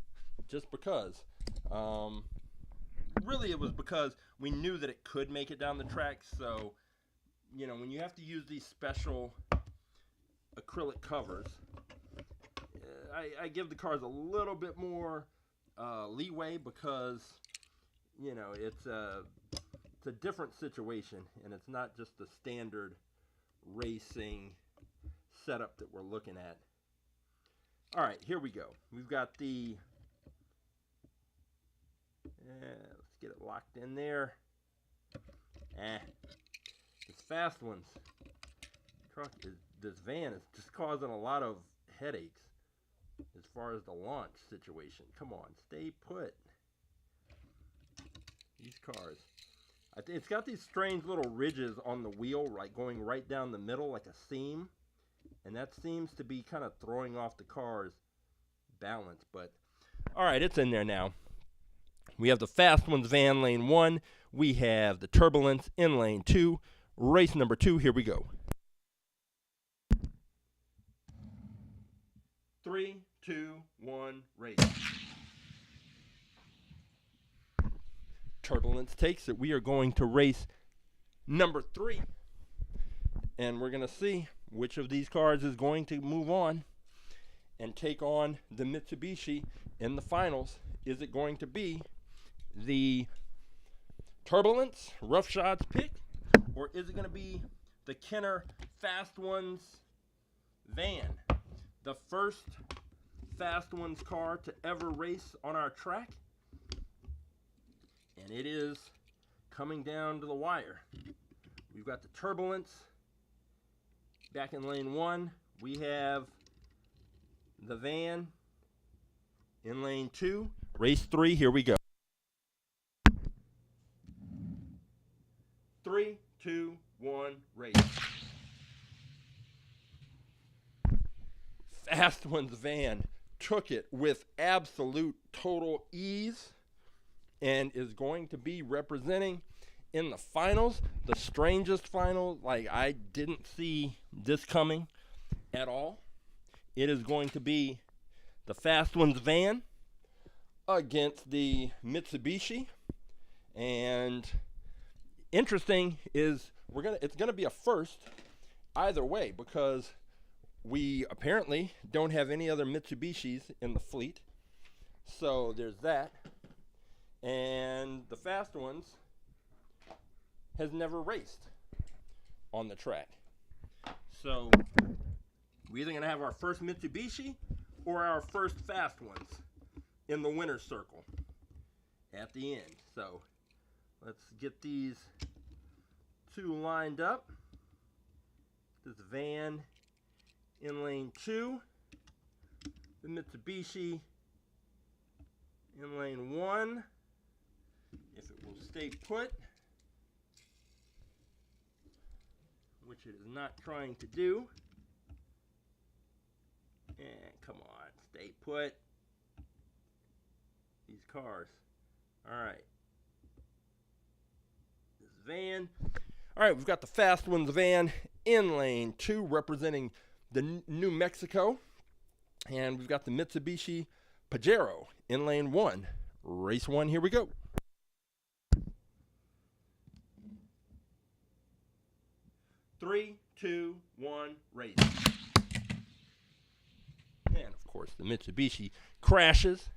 just because. Really, it was because we knew that it could make it down the track. So, you know, when you have to use these special acrylic covers, I give the cars a little bit more leeway because, you know, it's a different situation, and it's not just the standard racing setup that we're looking at. All right, here we go. We've got the Let's get it locked in there. This Fast Ones this van is just causing a lot of headaches as far as the launch situation. Come on, stay put. These cars. It's got these strange little ridges on the wheel, right, going right down the middle like a seam. And that seems to be kind of throwing off the car's balance. But, all right, it's in there now. We have the Fast Ones van, lane 1. We have the Turbulence in lane 2. Race number 2, here we go. 3, 2, 1, race. Turbulence takes it. We are going to race number 3. And we're going to see which of these cars is going to move on and take on the Mitsubishi in the finals. Is it going to be the Turbulence Roughshods pick, or is it going to be the Kenner Fast Ones van? The first Fast Ones car to ever race on our track. And it is coming down to the wire. We've got the Turbulence back in lane 1. We have the van in lane 2. Race 3, here we go. 3, 2, 1, race. Fast Ones van took it with absolute total ease and is going to be representing in the finals, the strangest final. Like, I didn't see this coming at all. It is going to be the Fast Ones van against the Mitsubishi. And interesting is it's gonna be a first either way, because we apparently don't have any other Mitsubishis in the fleet. So there's that. And the Fast Ones has never raced on the track. So we're either going to have our first Mitsubishi or our first Fast Ones in the winner's circle at the end. So let's get these two lined up. This van in lane 2. The Mitsubishi in lane 1. If it will stay put, which it is not trying to do. And come on, stay put. These cars. Alright. This van. Alright, we've got the Fast Ones van in lane 2 representing the New Mexico. And we've got the Mitsubishi Pajero in lane 1. Race 1, here we go. 3, 2, 1, race. And of course the Mitsubishi crashes.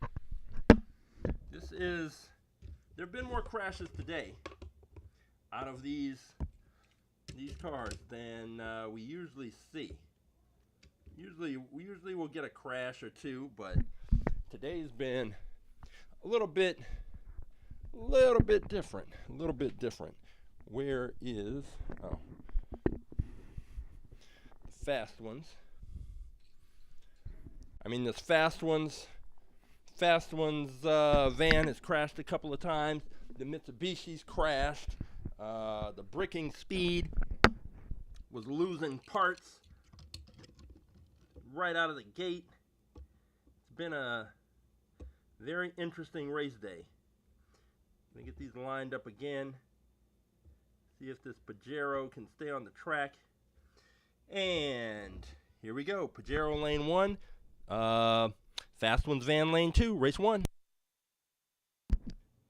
There have been more crashes today out of these cars than we usually see. We usually will get a crash or two, but today's been a little bit different. Where is Fast Ones? I mean, this Fast Ones van has crashed a couple of times. The Mitsubishi's crashed. The bricking speed was losing parts right out of the gate. It's been a very interesting race day. Let me get these lined up again. See if this Pajero can stay on the track. And here we go. Pajero lane 1. Fast Ones van lane 2. Race 1.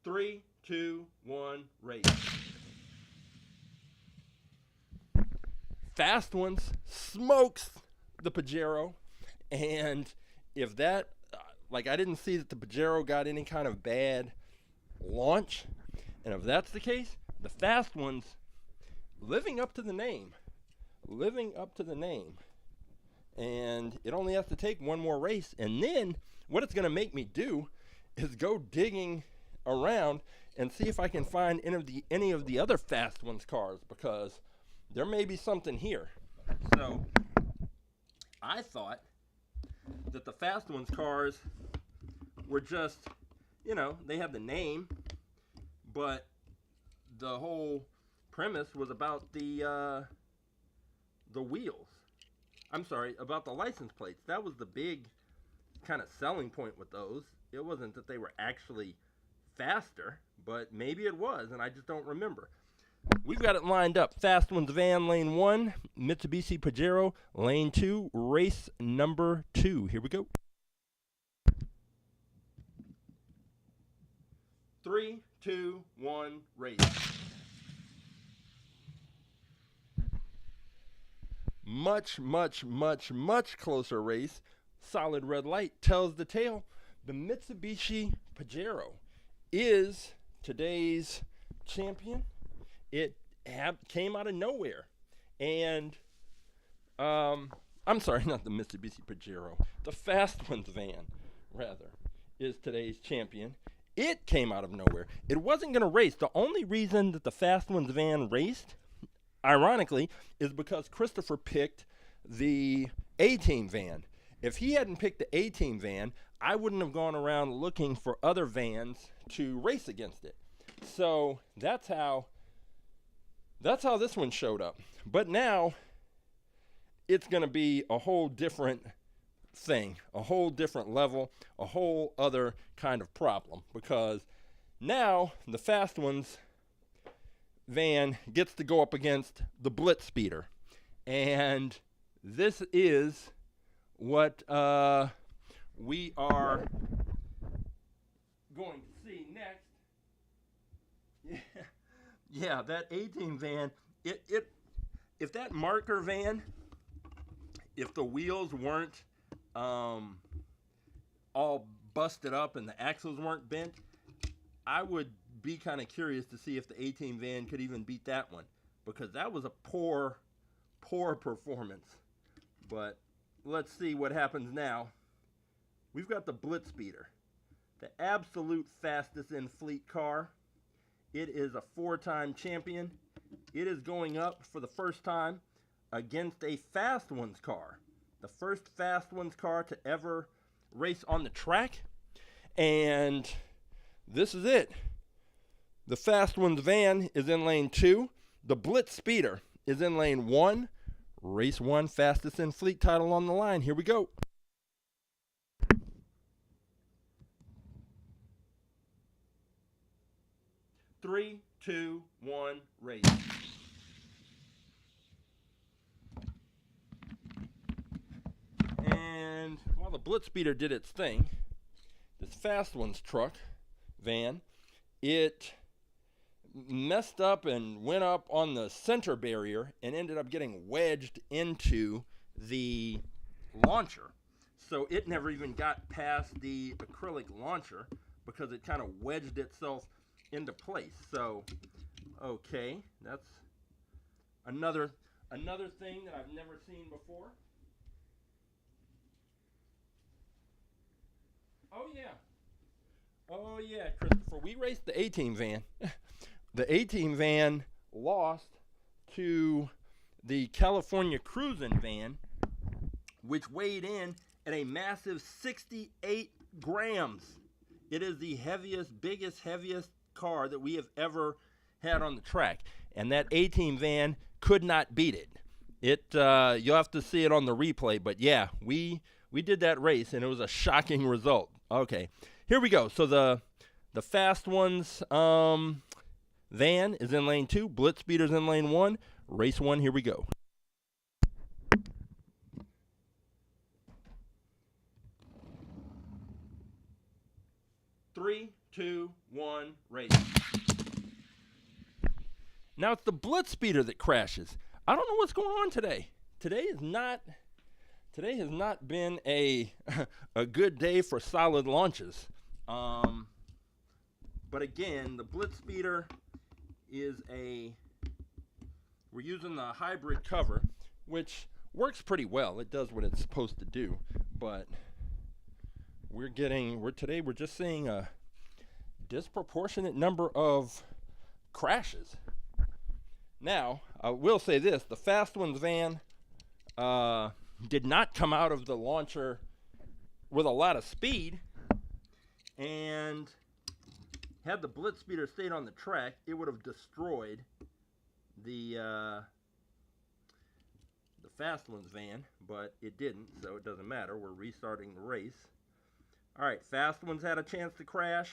3, 2, 1, race. Fast Ones smokes the Pajero. And if that, I didn't see that the Pajero got any kind of bad launch. And if that's the case, the Fast Ones living up to the name. And it only has to take one more race. And then what it's going to make me do is go digging around and see if I can find any of the other Fast Ones cars, because there may be something here. So I thought that the Fast Ones cars were just, you know, they have the name, but the whole premise was about the wheels. I'm sorry, about the license plates. That was the big kind of selling point with those. It wasn't that they were actually faster, but maybe it was, and I just don't remember. We've got it lined up. Fast Ones van, lane 1. Mitsubishi Pajero, lane 2. Race number 2. Here we go. 3, 2, 1, race. Much, much, much, much closer race. Solid red light tells the tale. The Mitsubishi Pajero is today's champion. It came out of nowhere. And, I'm sorry, not the Mitsubishi Pajero. The Fast Ones van, rather, is today's champion. It came out of nowhere. It wasn't going to race. The only reason that the Fast Ones van raced, ironically, is because Christopher picked the A-Team van. If he hadn't picked the A-Team van, I wouldn't have gone around looking for other vans to race against it. So that's how this one showed up. But now it's going to be a whole different thing, a whole different level, a whole other kind of problem, because now the Fast Ones van gets to go up against the BlitzSpeeder. And this is what we are going to see next. Yeah, that A-Team van, if that marker van, if the wheels weren't all busted up and the axles weren't bent, I would be kind of curious to see if the A-Team van could even beat that one, because that was a poor performance. But let's see what happens now. We've got the BlitzSpeeder, the absolute fastest in fleet car. It is a 4-time champion. It is going up for the first time against a Fast Ones car, the first Fast Ones car to ever race on the track. And this is it. The Fast Ones van is in lane 2. The BlitzSpeeder is in lane 1. Race 1, fastest in fleet title on the line. Here we go. Three, two, one, race. And while the BlitzSpeeder did its thing, this Fast Ones truck, van, it messed up and went up on the center barrier and ended up getting wedged into the launcher. So it never even got past the acrylic launcher because it kind of wedged itself into place. So, okay, that's another thing that I've never seen before. Oh yeah, Christopher, we raced the A-Team van. The A-Team van lost to the California Cruisin van, which weighed in at a massive 68 grams. It is the heaviest car that we have ever had on the track, and that A-Team van could not beat it. You'll have to see it on the replay, but yeah, we did that race, and it was a shocking result. Okay, here we go. So the Fast Ones van is in lane 2. BlitzSpeeder's in lane 1. Race 1, here we go. Three, two, one, race. Now it's the BlitzSpeeder that crashes. I don't know what's going on today. Today has not been a good day for solid launches. But again, the BlitzSpeeder is we're using the hybrid cover, which works pretty well. It does what it's supposed to do, but we're just seeing a disproportionate number of crashes. Now, I will say this, the Fast Ones van did not come out of the launcher with a lot of speed, and had the BlitzSpeeder stayed on the track, it would have destroyed the Fast Ones van, but it didn't, so it doesn't matter. We're restarting the race. All right, Fast Ones had a chance to crash.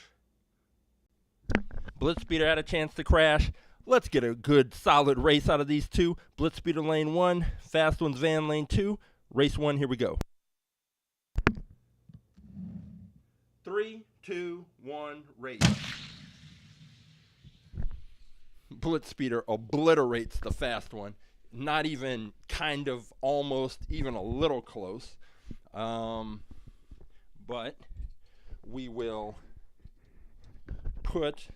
BlitzSpeeder had a chance to crash. Let's get a good, solid race out of these two. BlitzSpeeder lane 1, Fast Ones van lane 2. Race 1, here we go. 3, 2, 1, race. BlitzSpeeder obliterates the Fast One. Not even kind of, almost, even a little close. But we will put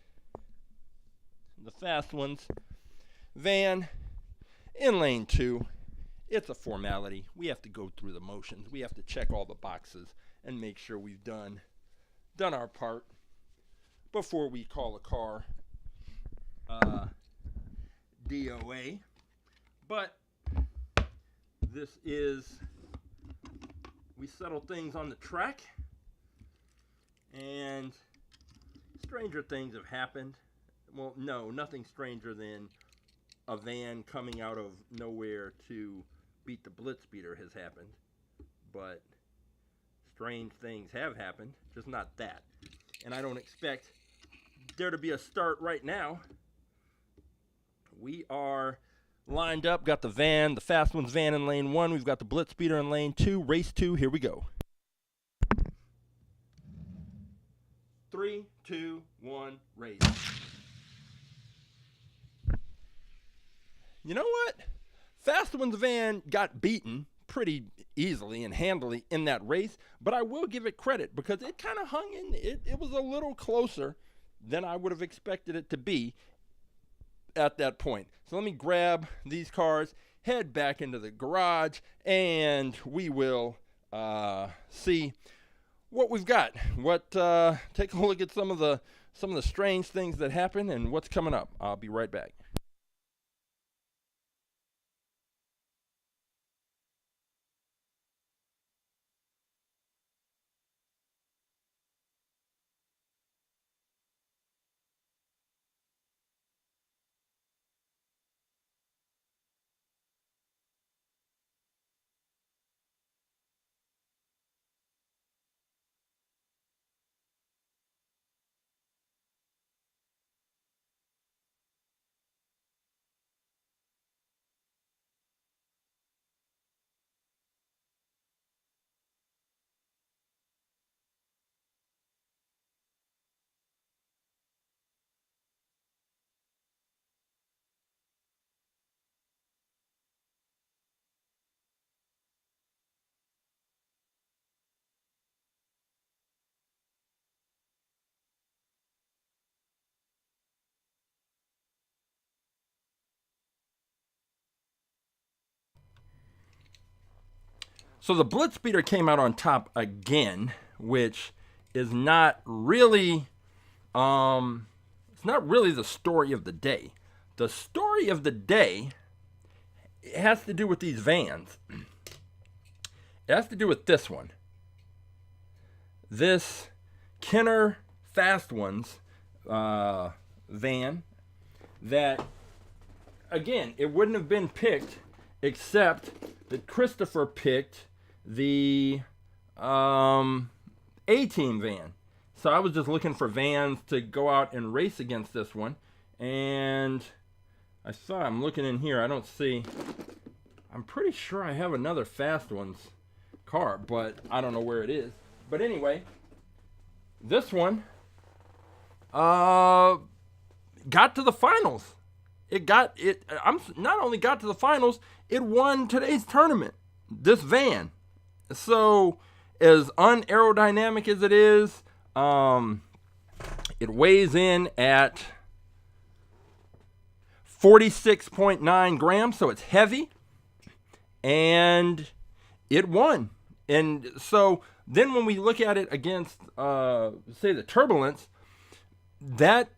the Fast Ones van in lane 2. It's a formality. We have to go through the motions. We have to check all the boxes and make sure we've done our part before we call a car DOA. But this is, we settle things on the track, and stranger things have happened. Well, no, nothing stranger than a van coming out of nowhere to beat the BlitzSpeeder has happened. But strange things have happened, just not that. And I don't expect there to be a start right now. We are lined up, got the Fast Ones van in lane 1. We've got the BlitzSpeeder in lane 2. Race 2, here we go. 3, 2, 1, race. You know what? Fast Ones van got beaten pretty easily and handily in that race, but I will give it credit because it kind of hung in. It was a little closer than I would have expected it to be at that point. So let me grab these cars, head back into the garage, and we will see what we've got. Take a look at some of the strange things that happen and what's coming up. I'll be right back. So the BlitzSpeeder came out on top again, which is not really, it's not really the story of the day. The story of the day has to do with these vans. It has to do with this one. This Kenner Fast Ones van that, again, it wouldn't have been picked except that Christopher picked the A-Team van. So I was just looking for vans to go out and race against this one. And I'm looking in here. I don't see, I'm pretty sure I have another Fast Ones car, but I don't know where it is. But anyway, this one got to the finals. I'm not only got to the finals, it won today's tournament. This van. So, as unaerodynamic as it is, it weighs in at 46.9 grams, so it's heavy, and it won. And so then when we look at it against, say, the Turbulence, the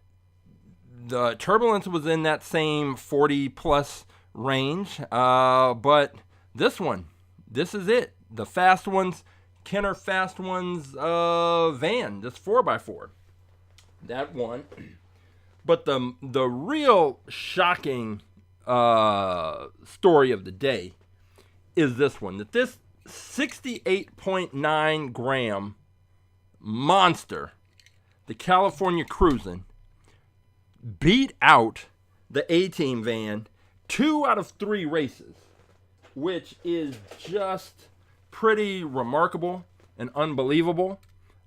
Turbulence was in that same 40 plus range, but this is it. The Fast Ones, Kenner Fast Ones van, this 4x4. That one. But the real shocking story of the day is this one. That this 68.9 gram monster, the California Cruisin, beat out the A-Team van 2 out of 3 races, which is just pretty remarkable and unbelievable.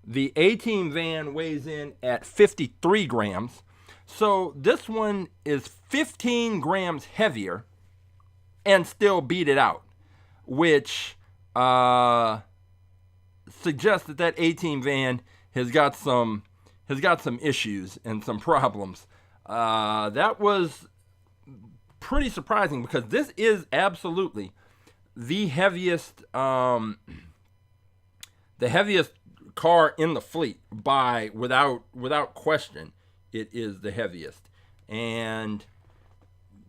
The A-Team van weighs in at 53 grams. So this one is 15 grams heavier and still beat it out, which suggests that A-Team van has got some issues and some problems. That was pretty surprising because this is absolutely the heaviest car in the fleet without question. It is the heaviest, and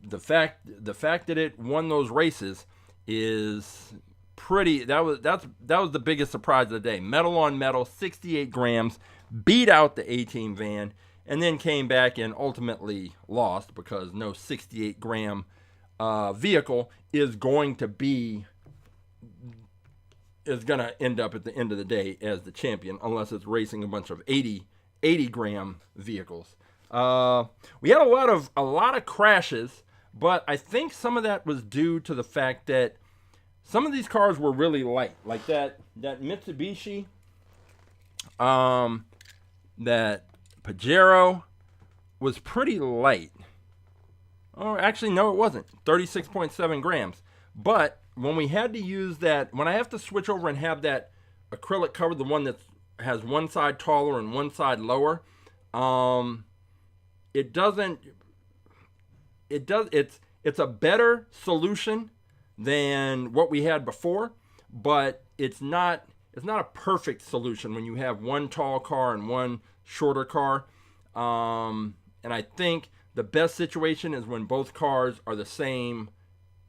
the fact that it won those races is pretty. That was the biggest surprise of the day. Metal on metal, 68 grams, beat out the A-Team van, and then came back and ultimately lost because no 68 gram vehicle is going to end up at the end of the day as the champion unless it's racing a bunch of 80 gram vehicles. We had a lot of crashes, but I think some of that was due to the fact that some of these cars were really light, like that Mitsubishi, that Pajero was pretty light. Oh, actually, no, it wasn't. 36.7 grams. But when we had to use that, when I have to switch over and have that acrylic cover, the one that has one side taller and one side lower, it's a better solution than what we had before, but it's not a perfect solution when you have one tall car and one shorter car. And I think the best situation is when both cars are the same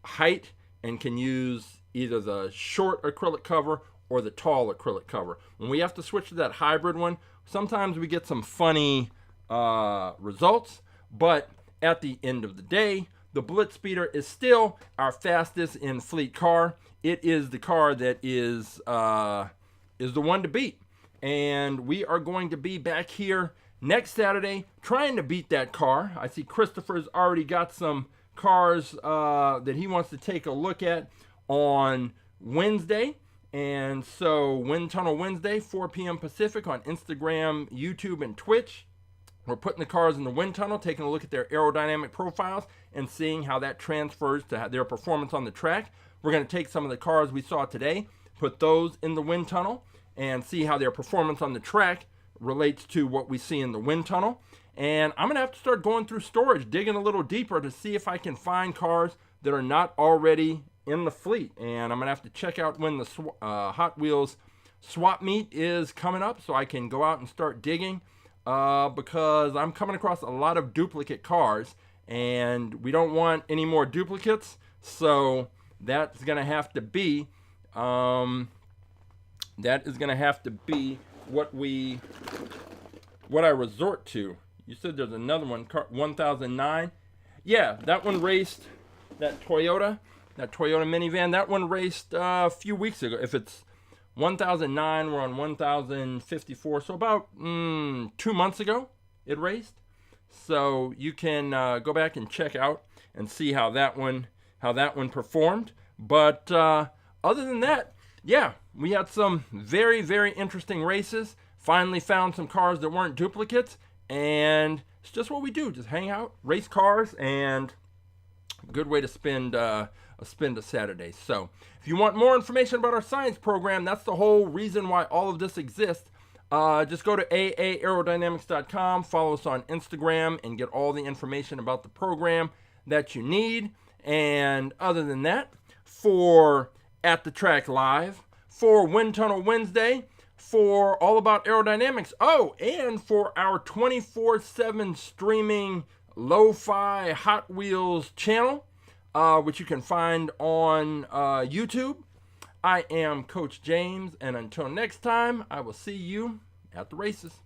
height and can use either the short acrylic cover or the tall acrylic cover. When we have to switch to that hybrid one, sometimes we get some funny results, but at the end of the day, the BlitzSpeeder is still our fastest in fleet car. It is the car that is the one to beat, and we are going to be back here next Saturday trying to beat that car. I see Christopher's already got some cars that he wants to take a look at on Wednesday. And so Wind Tunnel Wednesday, 4 p.m. Pacific on Instagram, YouTube, and Twitch. We're putting the cars in the wind tunnel, taking a look at their aerodynamic profiles and seeing how that transfers to their performance on the track. We're going to take some of the cars we saw today, put those in the wind tunnel, and see how their performance on the track relates to what we see in the wind tunnel. And I'm going to have to start going through storage, digging a little deeper to see if I can find cars that are not already in the fleet. And I'm going to have to check out when the Hot Wheels swap meet is coming up so I can go out and start digging. Because I'm coming across a lot of duplicate cars and we don't want any more duplicates, so that's going to have to be what I resort to. You said there's another one, 1009. Yeah, that one raced, that Toyota minivan, that one raced a few weeks ago. If it's 1009, we're on 1054, so about 2 months ago it raced. So you can go back and check out and see how that one performed. But other than that, yeah, we had some very, very interesting races. Finally found some cars that weren't duplicates, and it's just what we do, just hang out, race cars, and a good way to spend a Saturday. So if you want more information about our science program, that's the whole reason why all of this exists. Just go to aaerodynamics.com, follow us on Instagram, and get all the information about the program that you need. And other than that, for At The Track Live, for Wind Tunnel Wednesday, for all about aerodynamics. Oh, and for our 24/7 streaming lo-fi Hot Wheels channel, which you can find on YouTube. I am Coach James, and until next time, I will see you at the races.